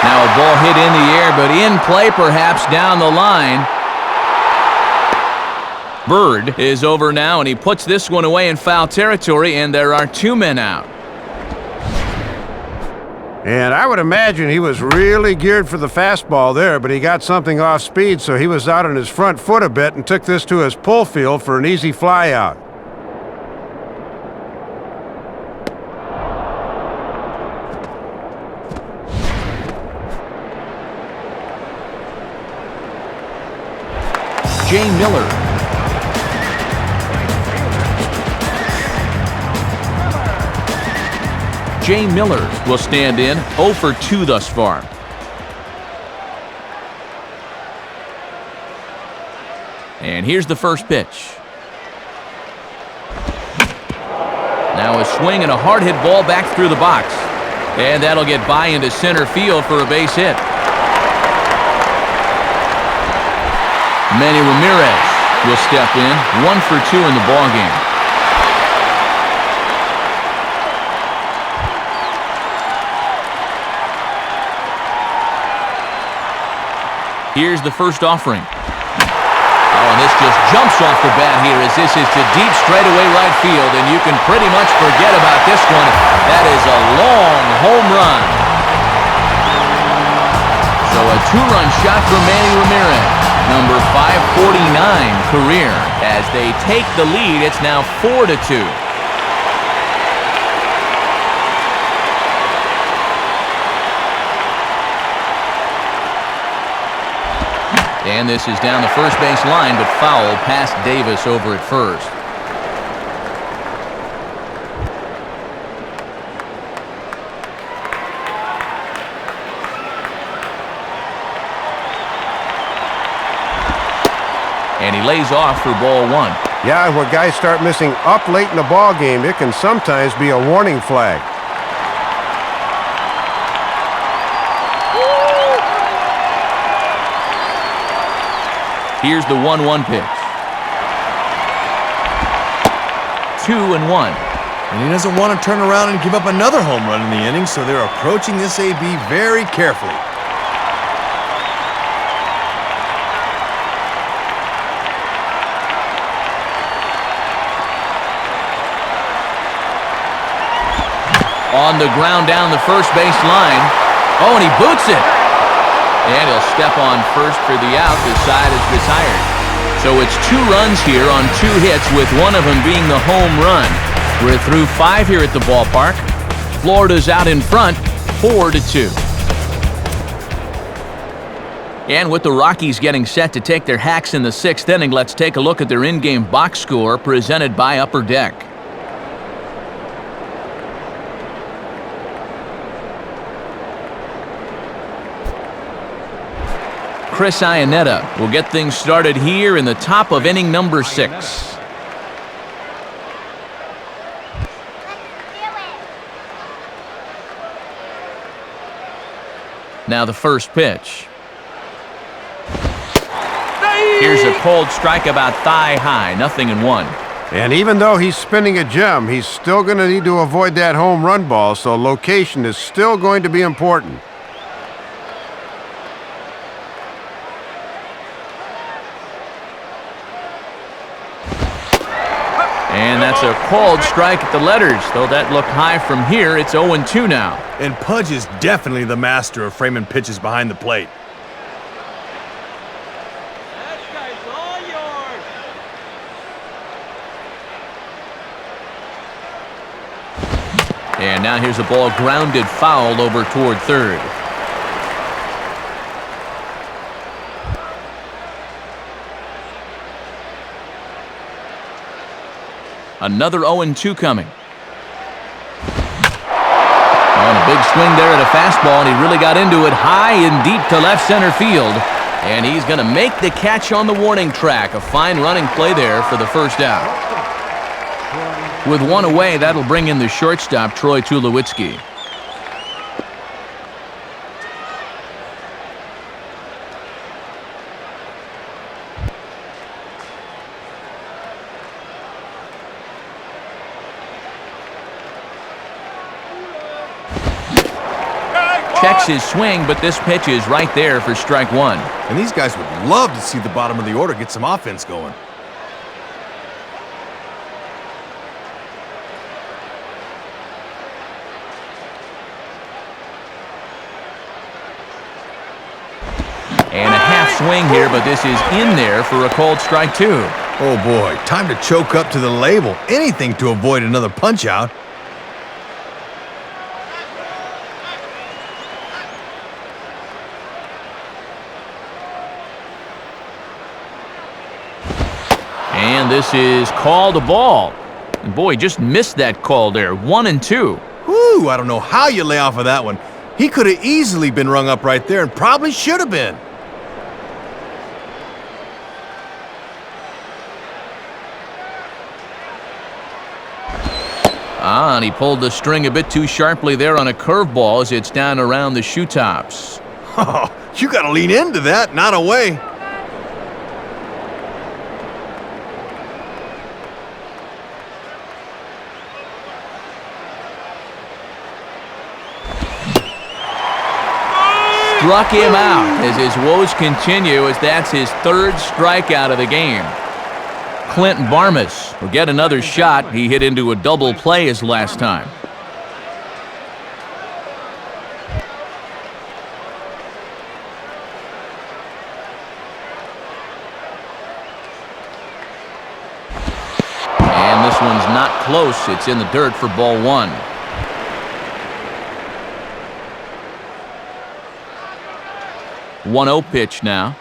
Now a ball hit in the air, but in play perhaps down the line. Bird is over now, and he puts this one away in foul territory, and there are two men out. And I would imagine he was really geared for the fastball there, but he got something off speed, so he was out on his front foot a bit and took this to his pull field for an easy fly out. Jay Miller. Jay Miller will stand in, 0 for 2 thus far. And here's the first pitch. Now a swing and a hard hit ball back through the box. And that'll get by into center field for a base hit. Manny Ramirez will step in, 1 for 2 in the ballgame. Here's the first offering. Oh, and this just jumps off the bat here as this is to deep straightaway right field, and you can pretty much forget about this one. That is a long home run. So a 2-run shot for Manny Ramirez, number 549 career. As they take the lead, it's now 4-2. And this is down the first base line, but foul past Davis over at first. And he lays off for ball 1. Yeah, when guys start missing up late in the ball game, it can sometimes be a warning flag. Here's the 1-1 pitch. 2-1. And he doesn't want to turn around and give up another home run in the inning, so they're approaching this AB very carefully. On the ground down the first base line. Oh, and he boots it. And he'll step on first for the out. The side is retired. So it's 2 runs here on 2 hits, with one of them being the home run. We're through 5 here at the ballpark. Florida's out in front, 4-2. And with the Rockies getting set to take their hacks in the 6th inning, let's take a look at their in-game box score presented by Upper Deck. Chris Iannetta will get things started here in the top of inning number 6. Now the first pitch. Here's a cold strike about thigh high, 0-1. And even though he's spinning a gem, he's still going to need to avoid that home run ball, so location is still going to be important. And that's a called strike at the letters. Though that looked high from here, it's 0-2 now. And Pudge is definitely the master of framing pitches behind the plate. That guy's all yours. And now here's a ball grounded foul over toward third. Another 0-2 coming. On a big swing there at a fastball, and he really got into it high and deep to left center field. And he's going to make the catch on the warning track. A fine running play there for the first out. With 1 away, that'll bring in the shortstop, Troy Tulowitzki. Checks his swing, but this pitch is right there for strike 1. And these guys would love to see the bottom of the order get some offense going. And a half swing here, but this is in there for a cold strike 2. Oh boy, time to choke up to the label. Anything to avoid another punch out. And this is called a ball. And boy, just missed that call there. 1-2. Whew, I don't know how you lay off of that one. He could have easily been rung up right there and probably should have been. And he pulled the string a bit too sharply there on a curveball as it's down around the shoe tops. Oh, you got to lean into that, not away. Struck him out as his woes continue, as that's his 3rd strikeout of the game. Clint Barmas will get another shot. He hit into a double play his last time. And this one's not close. It's in the dirt for ball 1. 1-0 pitch now.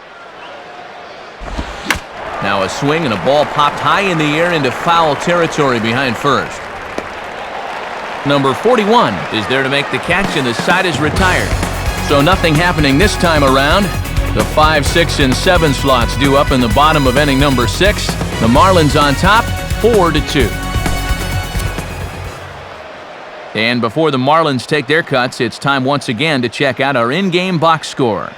Now a swing and a ball popped high in the air into foul territory behind first. Number 41 is there to make the catch, and the side is retired. So nothing happening this time around. The 5, 6, and 7 slots due up in the bottom of inning number 6. The Marlins on top, 4-2. And before the Marlins take their cuts, it's time once again to check out our in-game box score.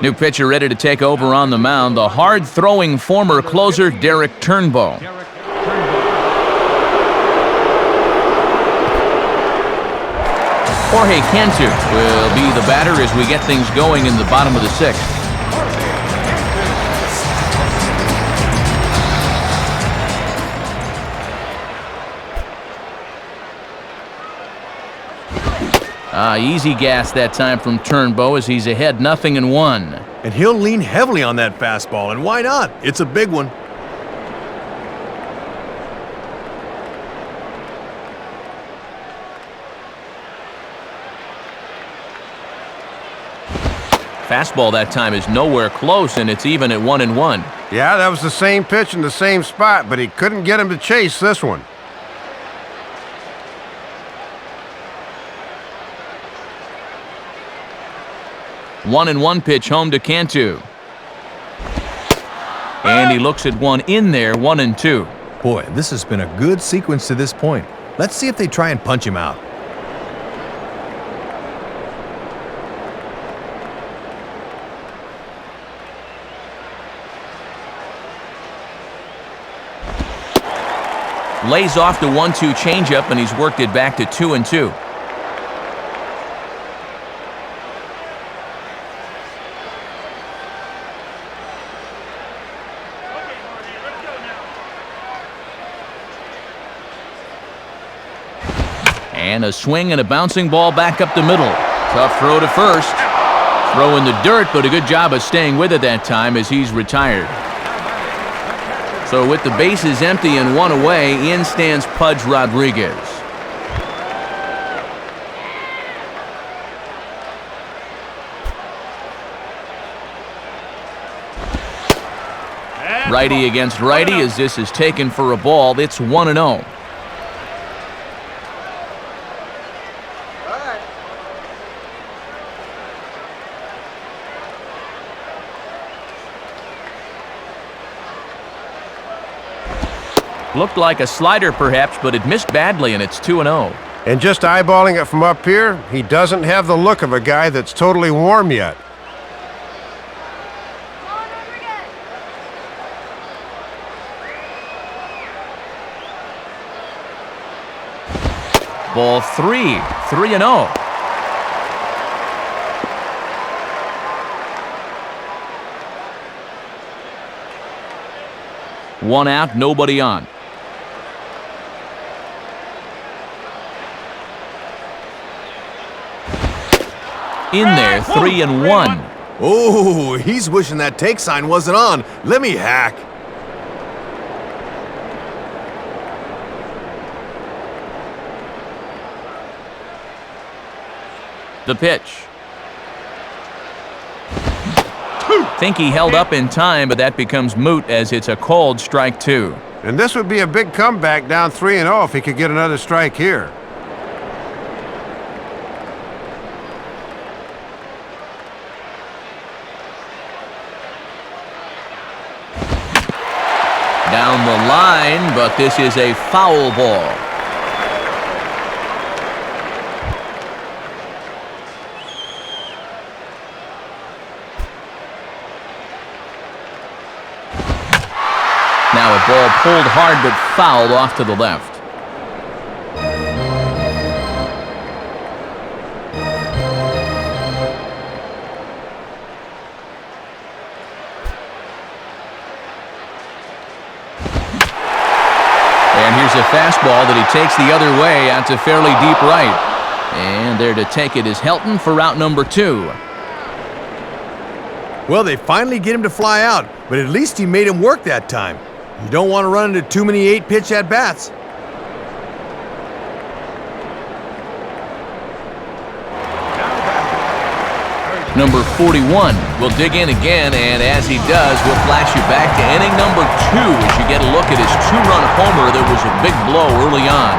New pitcher ready to take over on the mound, the hard-throwing former closer, Derek Turnbow. Jorge Cantu will be the batter as we get things going in the bottom of the 6th. Easy gas that time from Turnbow as he's ahead 0-1. And he'll lean heavily on that fastball, and why not? It's a big one. Fastball that time is nowhere close, and it's even at 1-1. Yeah, that was the same pitch in the same spot, but he couldn't get him to chase this one. One and one pitch home to Cantu. And he looks at one in there, 1-2. Boy, this has been a good sequence to this point. Let's see if they try and punch him out. Lays off the 1-2 changeup, and he's worked it back to 2-2. And a swing and a bouncing ball back up the middle. Tough throw to first. Throw in the dirt, but a good job of staying with it that time as he's retired. So with the bases empty and one away, in stands Pudge Rodriguez. Righty against righty as this is taken for a ball. It's 1-0. Looked like a slider perhaps, but it missed badly, and it's 2-0. And just eyeballing it from up here, he doesn't have the look of a guy that's totally warm yet. Ball 3-0. One out, nobody on. In there, 3-1. Oh, he's wishing that take sign wasn't on. Let me hack. The pitch. Think he held up in time, but that becomes moot as it's a called strike 2. And this would be a big comeback down 3-0 if he could get another strike here. Down the line, but this is a foul ball. Now a ball pulled hard but fouled off to the left. And here's a fastball that he takes the other way out to fairly deep right. And there to take it is Helton for route number 2. Well, they finally get him to fly out, but at least he made him work that time. You don't want to run into too many 8-pitch at-bats. Number 41 will dig in again, and as he does, we'll flash you back to inning number 2 as you get a look at his 2-run homer that was a big blow early on.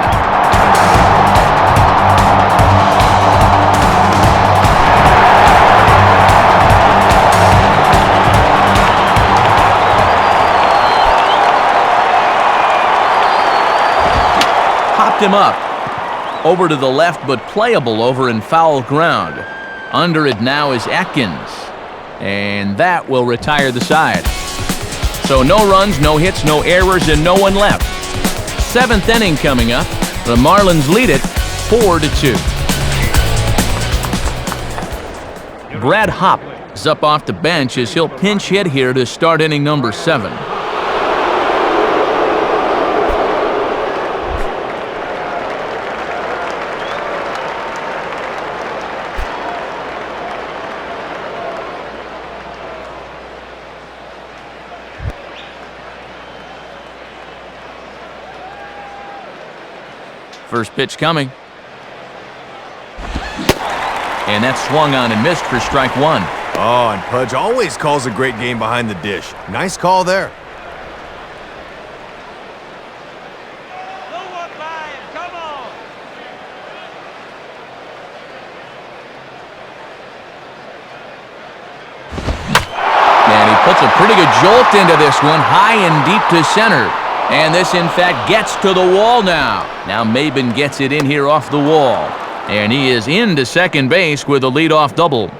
Popped him up. Over to the left, but playable over in foul ground. Under it now is Atkins. And that will retire the side. So no runs, no hits, no errors, and no one left. 7th inning coming up. The Marlins lead it 4-2. Brad Hopp is up off the bench as he'll pinch hit here to start inning number 7. First pitch coming. And that's swung on and missed for strike one. Oh, and Pudge always calls a great game behind the dish. Nice call there. No one by him. Come on. And he puts a pretty good jolt into this one, high and deep to center. And this, in fact, gets to the wall now. Now Maben gets it in here off the wall. And he is into second base with a leadoff double.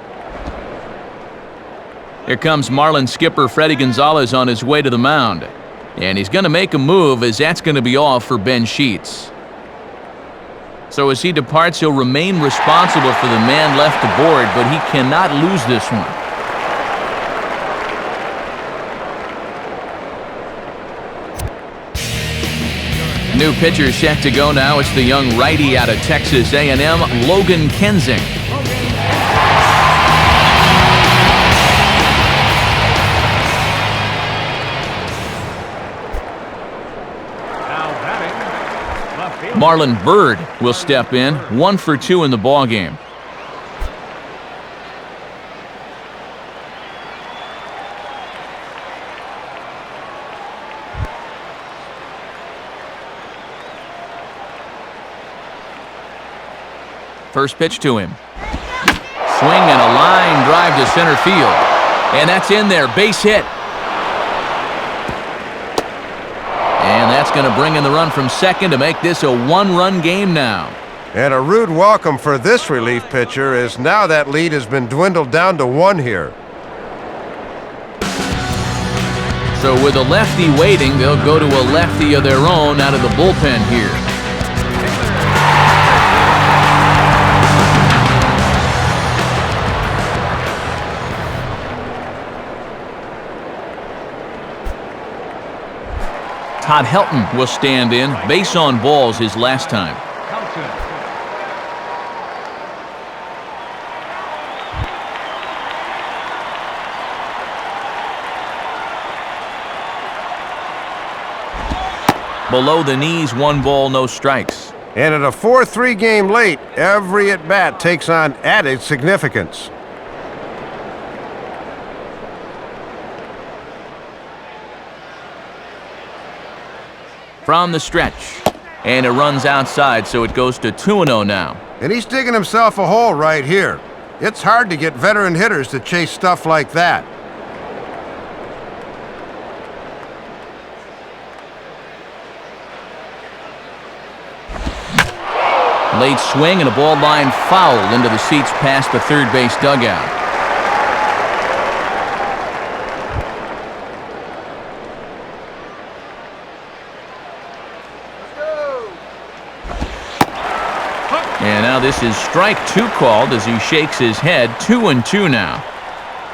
Here comes Marlins skipper Freddie Gonzalez on his way to the mound. And he's going to make a move, as that's going to be all for Ben Sheets. So as he departs, he'll remain responsible for the man left aboard, but he cannot lose this one. New pitcher set to go now. It's the young righty out of Texas A&M, Logan Kensing. Now batting, left field. Marlon Byrd will step in, 1 for 2 in the ballgame. First pitch to him. Swing and a line drive to center field. And that's in there, base hit. And that's going to bring in the run from second to make this a one-run game now. And a rude welcome for this relief pitcher, as now that lead has been dwindled down to 1 here. So with a lefty waiting, they'll go to a lefty of their own out of the bullpen here. Todd Helton will stand in. Base on balls his last time. Below the knees, 1 ball, no strikes. And at a 4-3 game late, every at-bat takes on added significance. From the stretch. And it runs outside, so it goes to 2-0 now. And he's digging himself a hole right here. It's hard to get veteran hitters to chase stuff like that. Late swing and a ball line foul into the seats past the third base dugout. And now this is strike 2 called as he shakes his head. 2-2 now.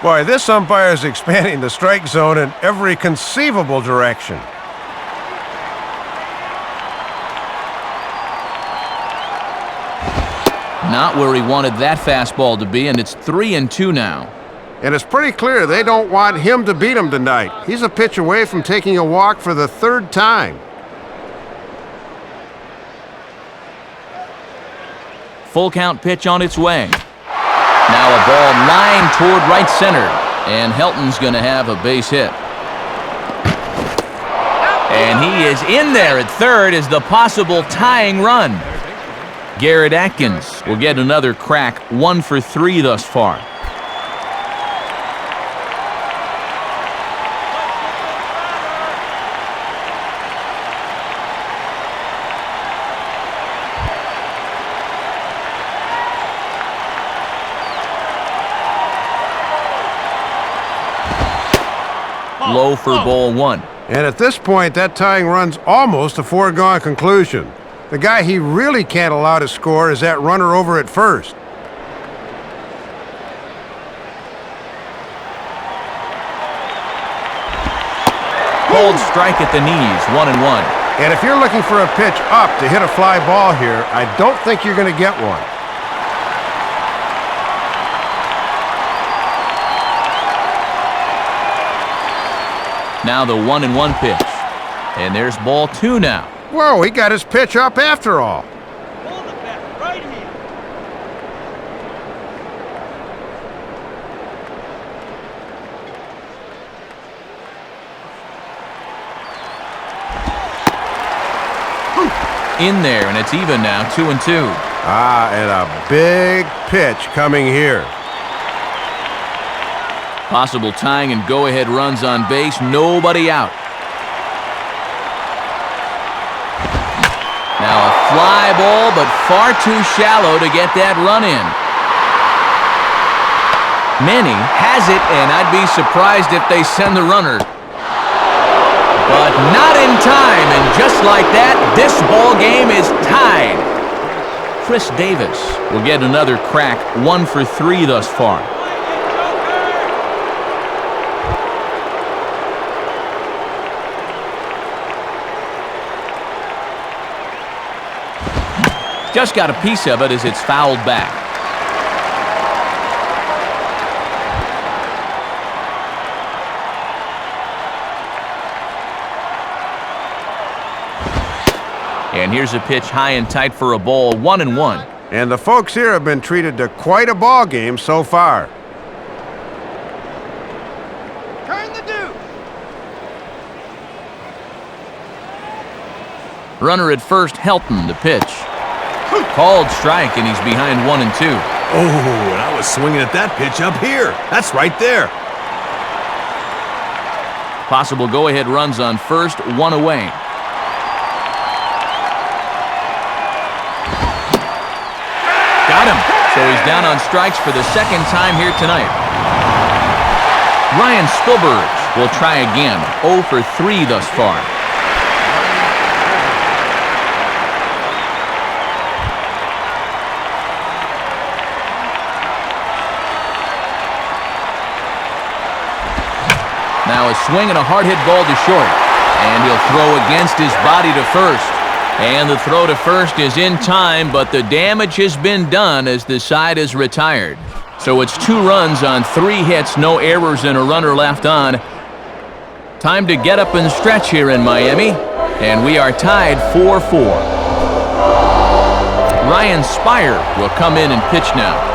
Boy, this umpire is expanding the strike zone in every conceivable direction. Not where he wanted that fastball to be, and it's 3-2 now. And it's pretty clear they don't want him to beat him tonight. He's a pitch away from taking a walk for the 3rd time. Full count pitch on its way. Now a ball lined toward right center, and Helton's going to have a base hit. And he is in there at third as the possible tying run. Garrett Atkins will get another crack, 1 for 3 thus far. Low for ball 1. And at this point, that tying run's almost a foregone conclusion. The guy he really can't allow to score is that runner over at first. Cold strike at the knees, 1-1. And if you're looking for a pitch up to hit a fly ball here, I don't think you're going to get one. Now the 1-1 pitch. And there's ball 2 now. Whoa, he got his pitch up after all. in there, and it's even now, 2-2. And a big pitch coming here. Possible tying and go-ahead runs on base, nobody out. Now a fly ball, but far too shallow to get that run in. Manny has it, and I'd be surprised if they send the runner. But not in time, and just like that, this ball game is tied. Chris Davis will get another crack, 1 for 3 thus far. Just got a piece of it as it's fouled back. And here's a pitch high and tight for a ball, 1-1. And the folks here have been treated to quite a ball game so far. Turn the deuce. Runner at first, Helton, the pitch. Called strike, and he's behind 1-2. Oh, and I was swinging at that pitch up here. That's right there. Possible go-ahead runs on first, 1 away. Got him. So he's down on strikes for the second time here tonight. Ryan Spilberg will try again. 0 for 3 thus far. Now a swing and a hard hit ball to short. And he'll throw against his body to first. And the throw to first is in time, but the damage has been done as the side is retired. So it's 2 runs on 3 hits, no errors, and a runner left on. Time to get up and stretch here in Miami. And we are tied 4-4. Ryan Spire will come in and pitch now.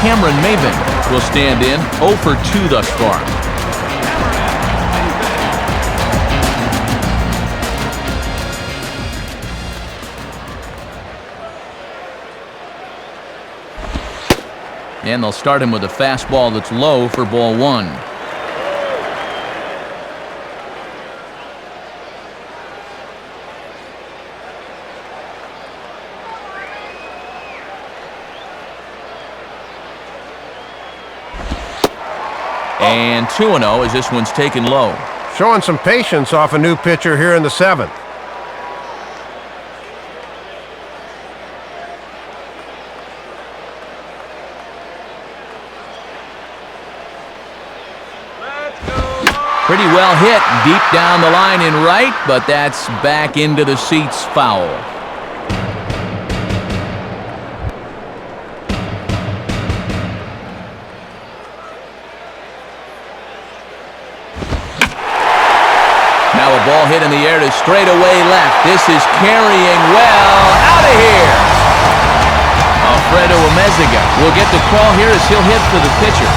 Cameron Maven will stand in, 0 for 2 thus far. And they'll start him with a fastball that's low for ball 1. And 2-0 as this one's taken low. Showing some patience off a new pitcher here in the 7th. Pretty well hit deep down the line in right, but that's back into the seats, foul. Now a ball hit in the air to straightaway left. This is carrying well out of here. Alfredo Amezaga will get the call here as he'll hit for the pitcher.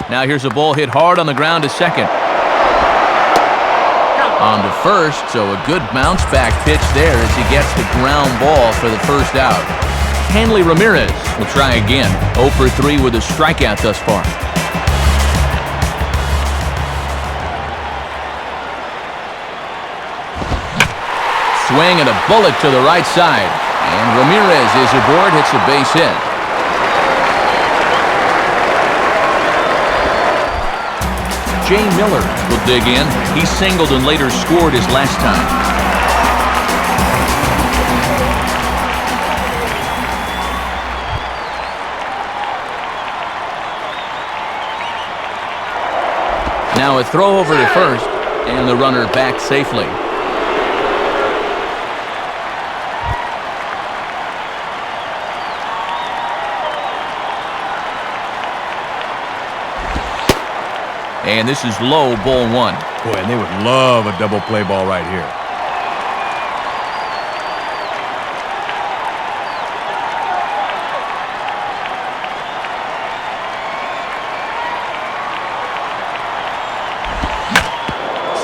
Now here's a ball hit hard on the ground to second. On to first, so a good bounce back pitch there as he gets the ground ball for the first out. Hanley Ramirez will try again. 0 for 3 with a strikeout thus far. Swing and a bullet to the right side. And Ramirez is aboard, hits a base hit. Jay Miller will dig in. He singled and later scored his last time. Now a throw over to first, and the runner back safely. And this is low, ball one. Boy, and they would love a double play ball right here.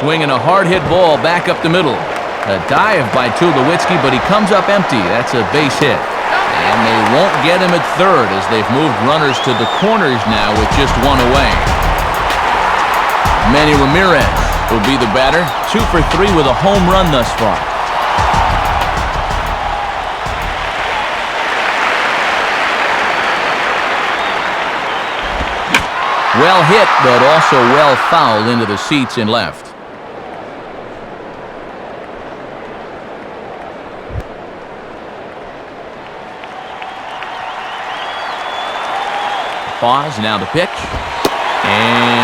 Swinging a hard-hit ball back up the middle. A dive by Tulowitzki, but he comes up empty. That's a base hit. And they won't get him at third as they've moved runners to the corners now with just one away. Manny Ramirez will be the batter. 2 for 3 with a home run thus far. Well hit, but also well fouled into the seats in left. Pause, now the pitch. And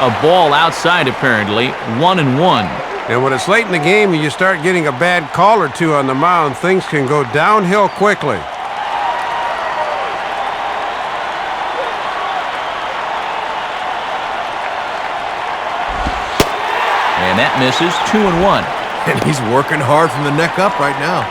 a ball outside apparently. 1-1. And when it's late in the game and you start getting a bad call or two on the mound, things can go downhill quickly. And that misses. 2-1. And he's working hard from the neck up right now.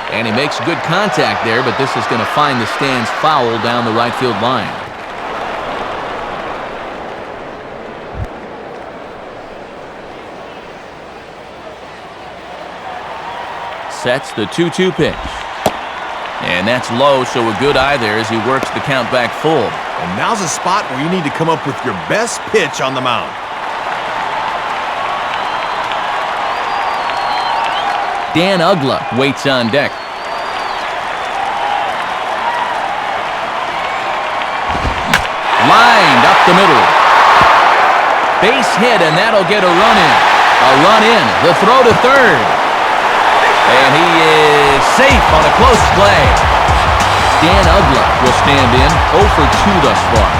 And he makes good contact there, but this is going to find the stands foul down the right field line. Sets the 2-2 pitch. And that's low, so a good eye there as he works the count back full. And now's a spot where you need to come up with your best pitch on the mound. Dan Uggla waits on deck. Lined up the middle. Base hit, and that'll get a run in. A run in. The throw to third. And he is safe on a close play. Dan Uggla will stand in. 0 for 2 thus far.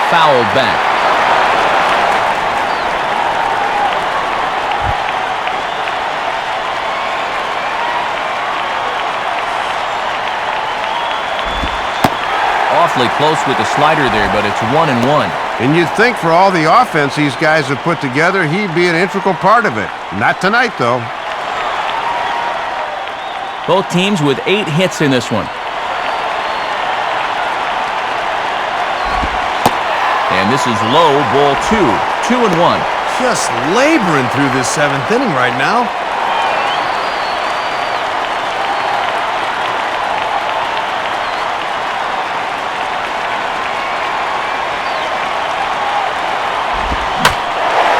Fouled back. Awfully close with the slider there, but it's 1-1. And you'd think for all the offense these guys have put together, he'd be an integral part of it. Not tonight, though. Both teams with 8 hits in this one. And this is low, ball 2. 2-1. Just laboring through this 7th inning right now.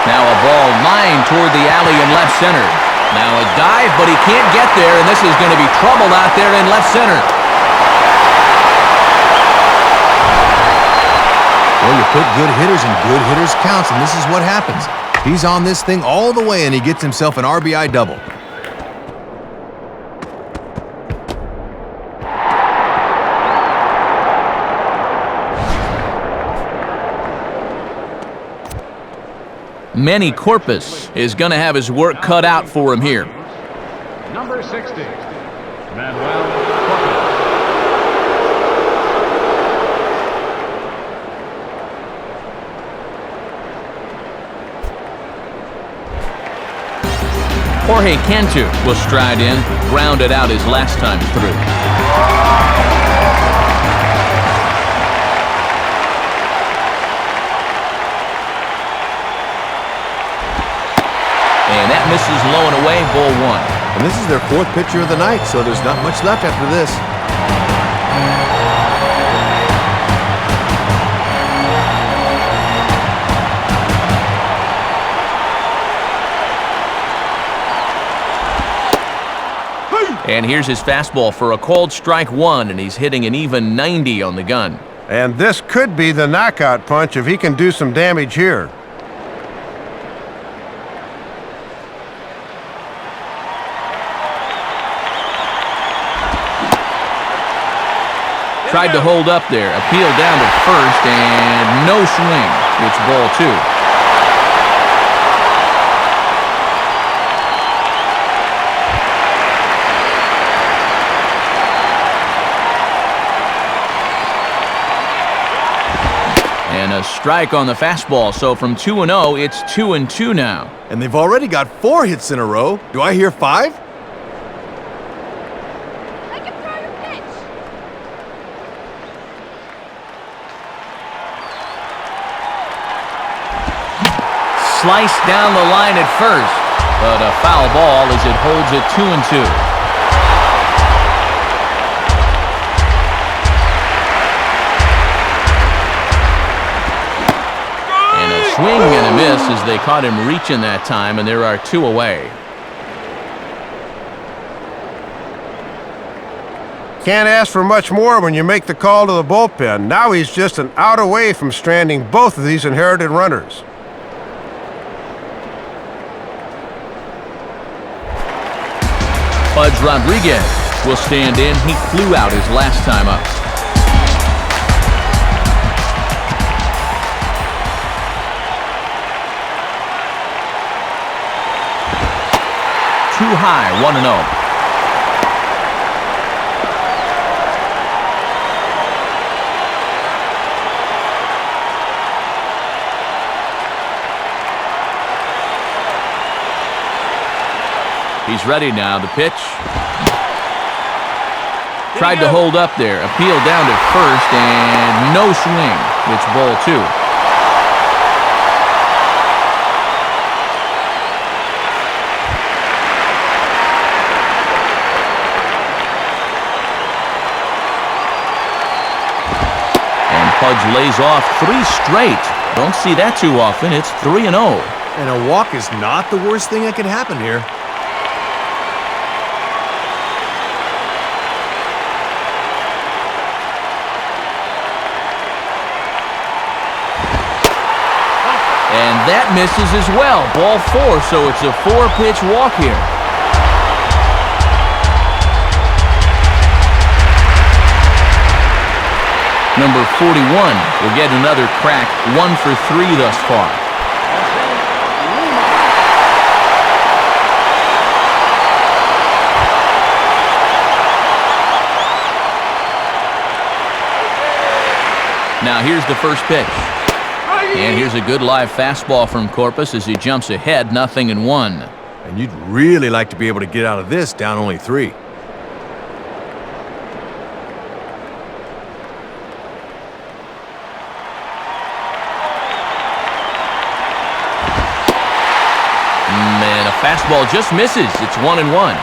Now a ball lined toward the alley in left center. Now a dive, but he can't get there, and this is going to be trouble out there in left center. Well, you put good hitters in good hitters' counts, and this is what happens. He's on this thing all the way, and he gets himself an RBI double. Manny Corpus is going to have his work cut out for him here. Number 60, Manuel Corpus. Jorge Cantu will stride in, grounded out his last time through. And that misses low and away, ball 1. And this is their 4th pitcher of the night, so there's not much left after this. And here's his fastball for a called strike 1, and he's hitting an even 90 on the gun. And this could be the knockout punch if he can do some damage here. Tried to hold up there. Appeal down to first, and no swing. It's ball 2. And a strike on the fastball. So from 2-0, it's 2-2 now. And they've already got 4 hits in a row. Do I hear 5? Make him throw your pitch. Sliced down the line at first, but a foul ball as it holds it 2-2. Swing and a miss as they caught him reaching that time, and there are 2 away. Can't ask for much more when you make the call to the bullpen. Now he's just an out away from stranding both of these inherited runners. Pudge Rodriguez will stand in. He flew out his last time up. Too high, 1-0. He's ready now. The pitch. Tried to hold up there. Appeal down to first, and no swing. It's ball 2. Pudge lays off 3 straight. Don't see that too often. It's 3-0. And a walk is not the worst thing that could happen here. And that misses as well. Ball 4, so it's a 4-pitch walk here. Number 41 will get another crack, 1 for 3 thus far. Now here's the first pitch. And here's a good live fastball from Corpus as he jumps ahead, 0-1. And you'd really like to be able to get out of this down only 3. And a fastball just misses. It's 1-1.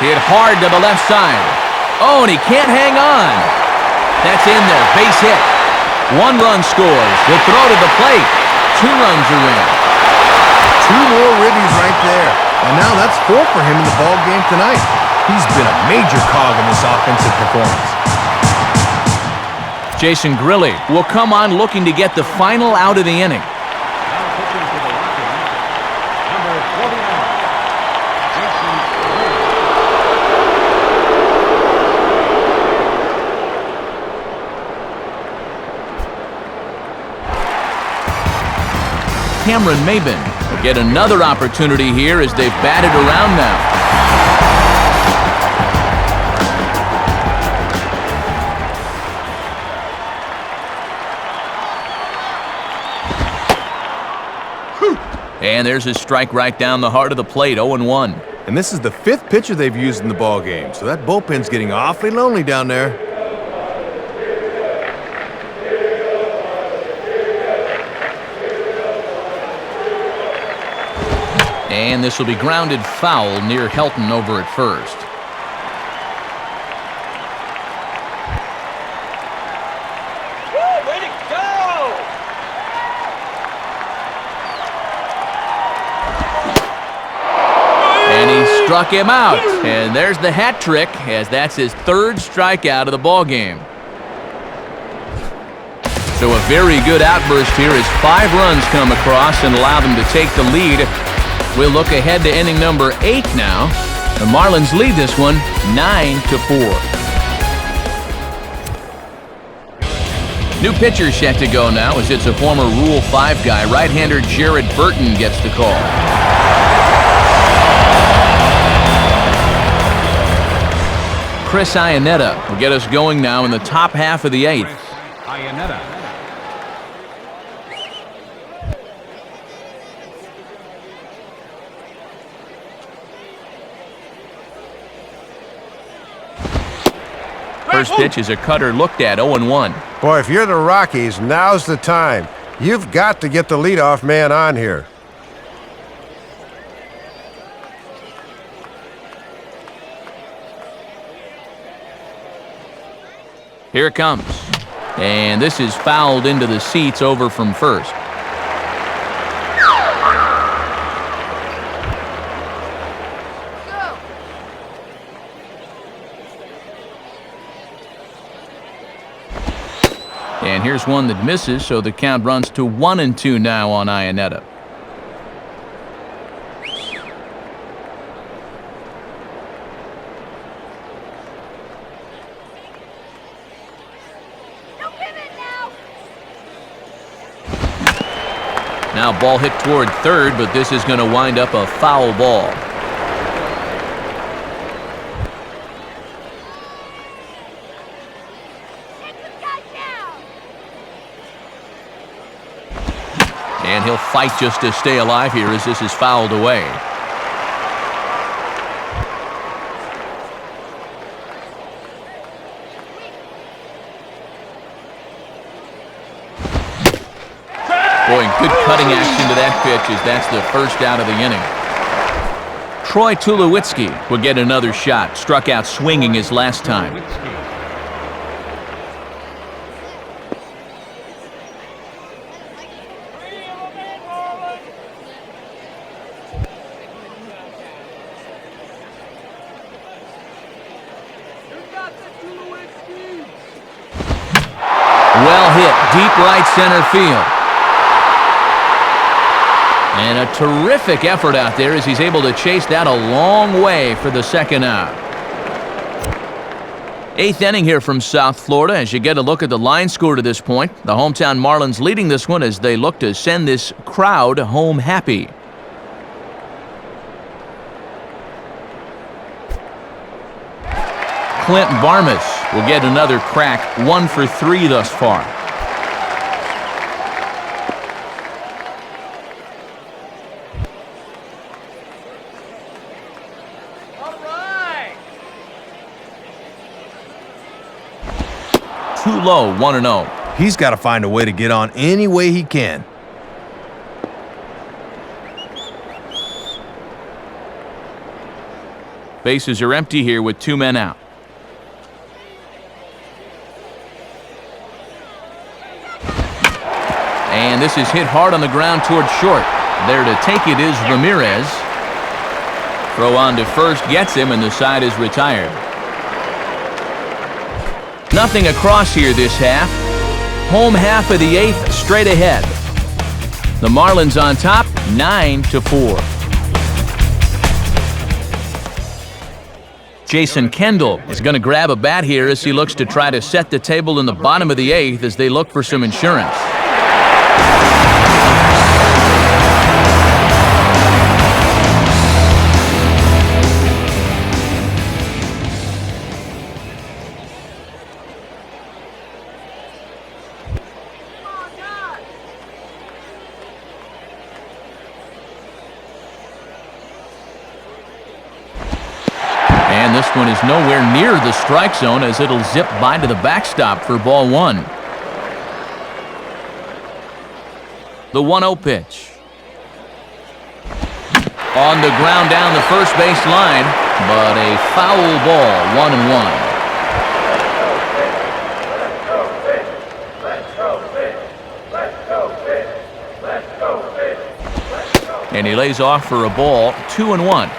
Hit hard to the left side. Oh, and he can't hang on. That's in there. Base hit. 1 run scores. The throw to the plate. 2 runs are in. 2 more ribbies right there. And now that's 4 for him in the ball game tonight. He's been a major cog in this offensive performance. Jason Grilli will come on looking to get the final out of the inning. Now pitching for the Rockies, number 49, Jason Grilli. Cameron Maybin will get another opportunity here as they've batted around now. And there's a strike right down the heart of the plate, 0-1. And this is the 5th pitcher they've used in the ball game, so that bullpen's getting awfully lonely down there. And this will be grounded foul near Helton over at first. Woo, way to go! struck him out. And there's the hat trick, as that's his third strikeout of the ballgame. So a very good outburst here as 5 runs come across and allow them to take the lead. We'll look ahead to inning number 8 now. The Marlins lead this one 9-4. New pitcher set to go now as it's a former Rule 5 guy. Right-hander Jared Burton gets the call. Chris Iannetta will get us going now in the top half of the 8th. Iannetta. First pitch is a cutter looked at, 0-1. Boy, if you're the Rockies, now's the time. You've got to get the leadoff man on here. Here it comes. And this is fouled into the seats over from first. And here's one that misses, so the count runs to 1-2 now on Iannetta. Now ball hit toward third, but this is going to wind up a foul ball. And he'll fight just to stay alive here as this is fouled away. Boy, good cutting action to that pitch as that's the first out of the inning. Troy Tulowitzki will get another shot. Struck out swinging his last time. Well hit, deep right center field. And a terrific effort out there as he's able to chase that a long way for the second out. 8th inning here from South Florida as you get a look at the line score to this point. The hometown Marlins leading this one as they look to send this crowd home happy. Clint Barmas will get another crack, 1 for 3 thus far. All right. Too low, 1-0. He's got to find a way to get on any way he can. Bases are empty here with 2 men out. And this is hit hard on the ground toward short. There to take it is Ramirez. Throw on to first gets him, and the side is retired. Nothing across here this half. Home half of the 8th straight ahead. The Marlins on top, 9-4. Jason Kendall is going to grab a bat here as he looks to try to set the table in the bottom of the 8th as they look for some insurance. And this one is nowhere near the strike zone as it'll zip by to the backstop for ball 1. The 1-0 pitch. On the ground down the first base line, but a foul ball, 1-1. And he lays off for a ball, 2-1.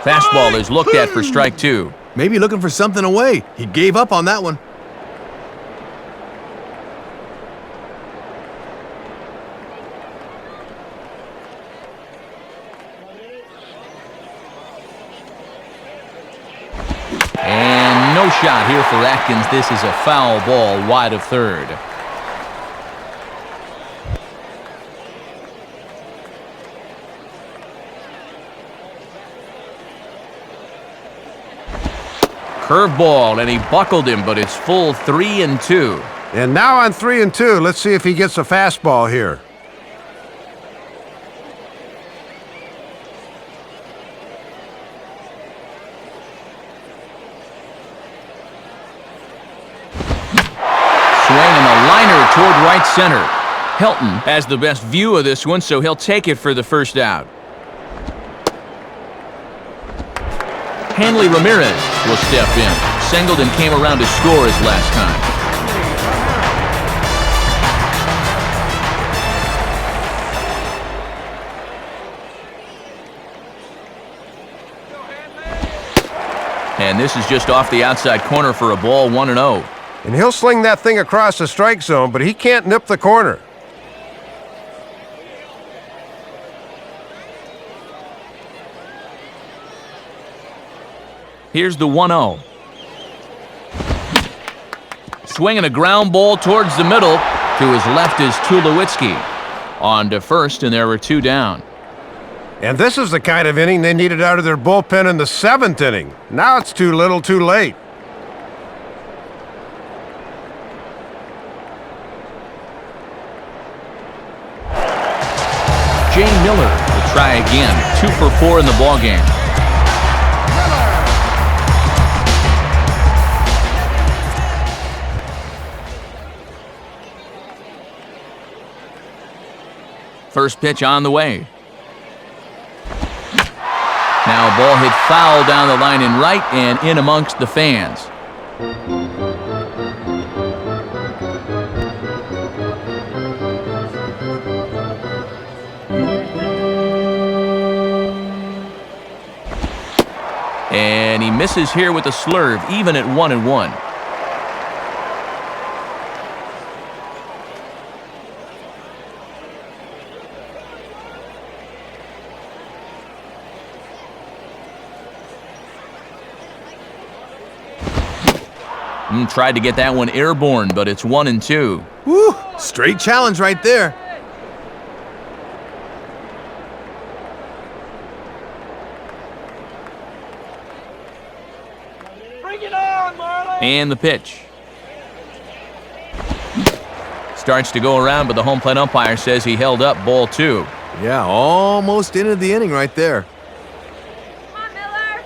Fastball is looked at for strike 2. Maybe looking for something away. He gave up on that one. And no shot here for Atkins. This is a foul ball wide of third. Curveball, and he buckled him, but it's full 3-2. And now on 3-2, let's see if he gets a fastball here. Swing and a liner toward right center. Helton has the best view of this one, so he'll take it for the first out. Hanley Ramirez will step in. Singled and came around to score his last time. And this is just off the outside corner for a ball, 1-0. And he'll sling that thing across the strike zone, but he can't nip the corner. Here's the 1-0. Swinging a ground ball towards the middle. To his left is Tulowitzki. On to first, and there were 2 down. And this is the kind of inning they needed out of their bullpen in the 7th inning. Now it's too little, too late. Jay Miller will try again. 2 for 4 in the ballgame. First pitch on the way. Now a ball hit foul down the line in right and in amongst the fans. And he misses here with a slurve, even at 1-1. Tried to get that one airborne, but it's 1-2. Woo! Straight challenge right there. Bring it on, Marlins! And the pitch. Starts to go around, but the home plate umpire says he held up, ball 2. Yeah, almost into the inning right there. Come on, Miller!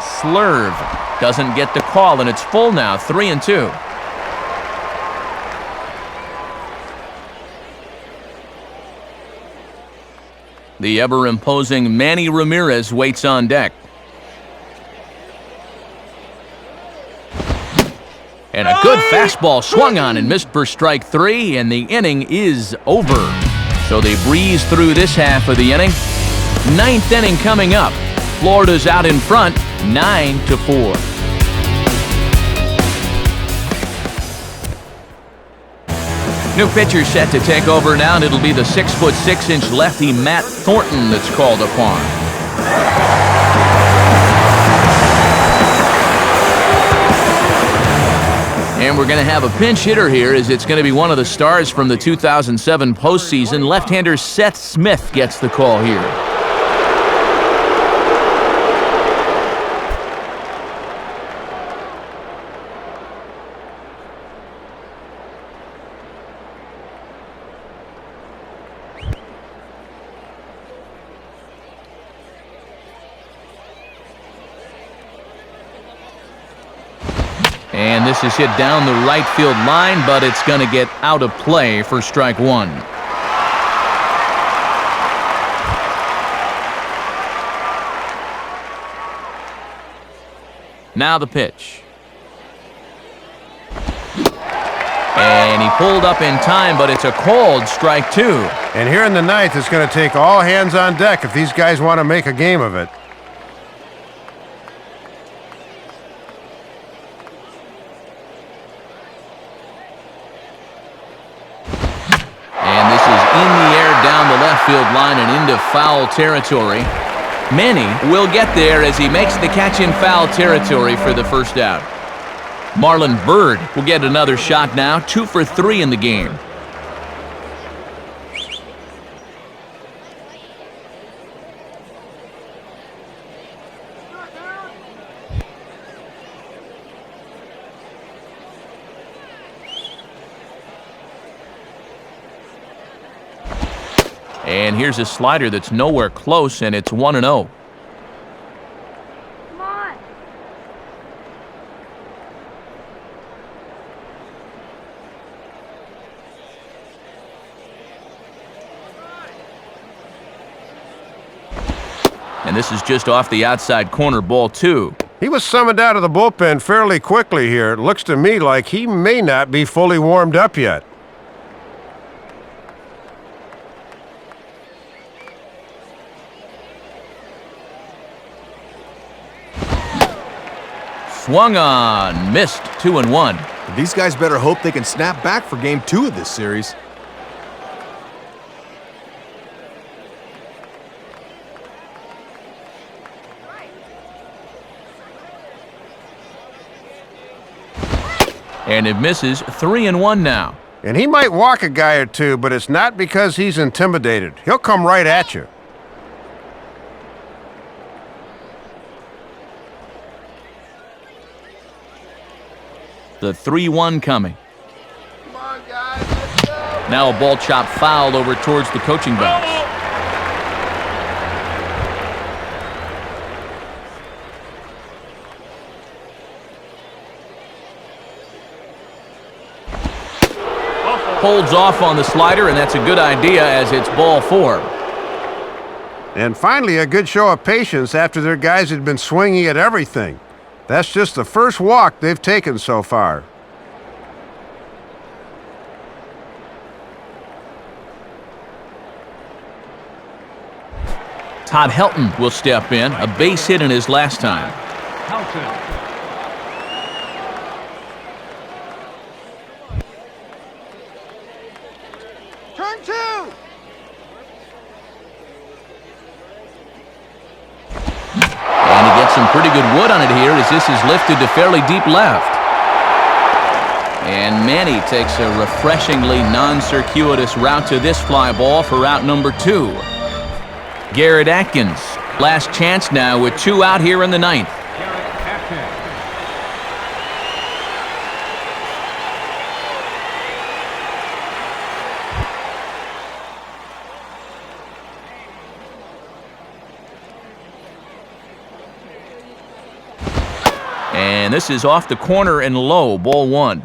Slurve doesn't get the call, and it's full now, 3-2. The ever-imposing Manny Ramirez waits on deck. And a good fastball swung on and missed for strike 3, and the inning is over. So they breeze through this half of the inning. 9th inning coming up. Florida's out in front, 9-4. New pitcher set to take over now, and it'll be the 6'6" lefty Matt Thornton that's called upon. And we're going to have a pinch hitter here, as it's going to be one of the stars from the 2007 postseason. Left-hander Seth Smith gets the call here. And this is hit down the right field line, but it's going to get out of play for strike 1. Now the pitch. And he pulled up in time, but it's a called strike two. And here in the ninth, it's going to take all hands on deck if these guys want to make a game of it. And this is in the air down the left field line and into foul territory. Manny will get there as he makes the catch in foul territory for the first out. Marlon Byrd will get another shot now, 2 for 3 in the game. And here's a slider that's nowhere close, and it's 1-0. Come on. And this is just off the outside corner, ball 2. He was summoned out of the bullpen fairly quickly here. It looks to me like he may not be fully warmed up yet. Swung on, missed, 2-1. These guys better hope they can snap back for game 2 of this series. And it misses, 3-1 now. And he might walk a guy or two, but it's not because he's intimidated. He'll come right at you. The 3-1 coming. Come on, guys, let's go. Now a ball chopped foul over towards the coaching bench. Holds off on the slider, and that's a good idea as it's ball 4. And finally, a good show of patience after their guys had been swinging at everything. That's just the first walk they've taken so far. Todd Helton will step in, a base hit in his last time. Helton. Turn 2. And he gets some pretty good wood on it here as this is lifted to fairly deep left. And Manny takes a refreshingly non-circuitous route to this fly ball for route number 2. Garrett Atkins, last chance now with 2 out here in the ninth. Garrett Atkins. And this is off the corner and low, ball 1.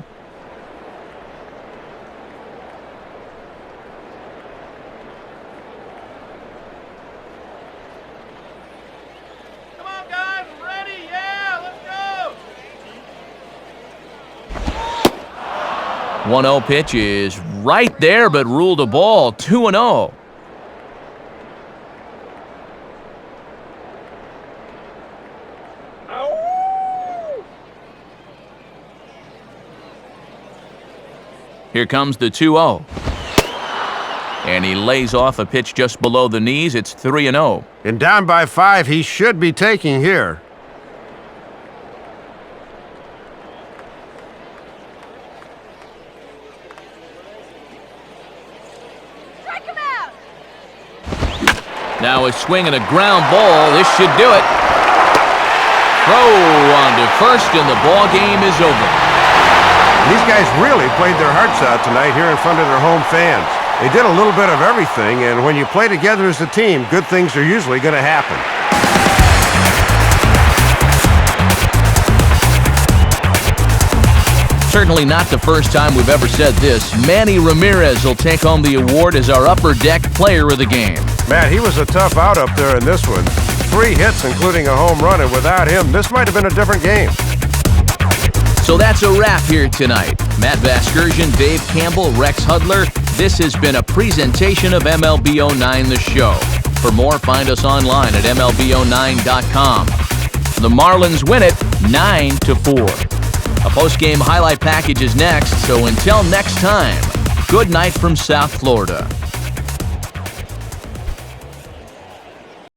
Come on, guys, ready? Yeah, let's go. 1-0 pitch is right there, but ruled a ball, 2-0. Here comes the 2-0. And he lays off a pitch just below the knees. It's 3-0. And down by 5, he should be taking here. Strike him out. Now a swing and a ground ball. This should do it. Throw on to first, and the ball game is over. These guys really played their hearts out tonight here in front of their home fans. They did a little bit of everything, and when you play together as a team, good things are usually going to happen. Certainly not the first time we've ever said this. Manny Ramirez will take home the award as our upper deck player of the game. Matt, he was a tough out up there in this one. 3 hits, including a home run, and without him, this might have been a different game. So that's a wrap here tonight. Matt Vasgersian, Dave Campbell, Rex Hudler. This has been a presentation of MLB 09 The Show. For more, find us online at MLB09.com. The Marlins win it 9-4. A post-game highlight package is next, so until next time, good night from South Florida.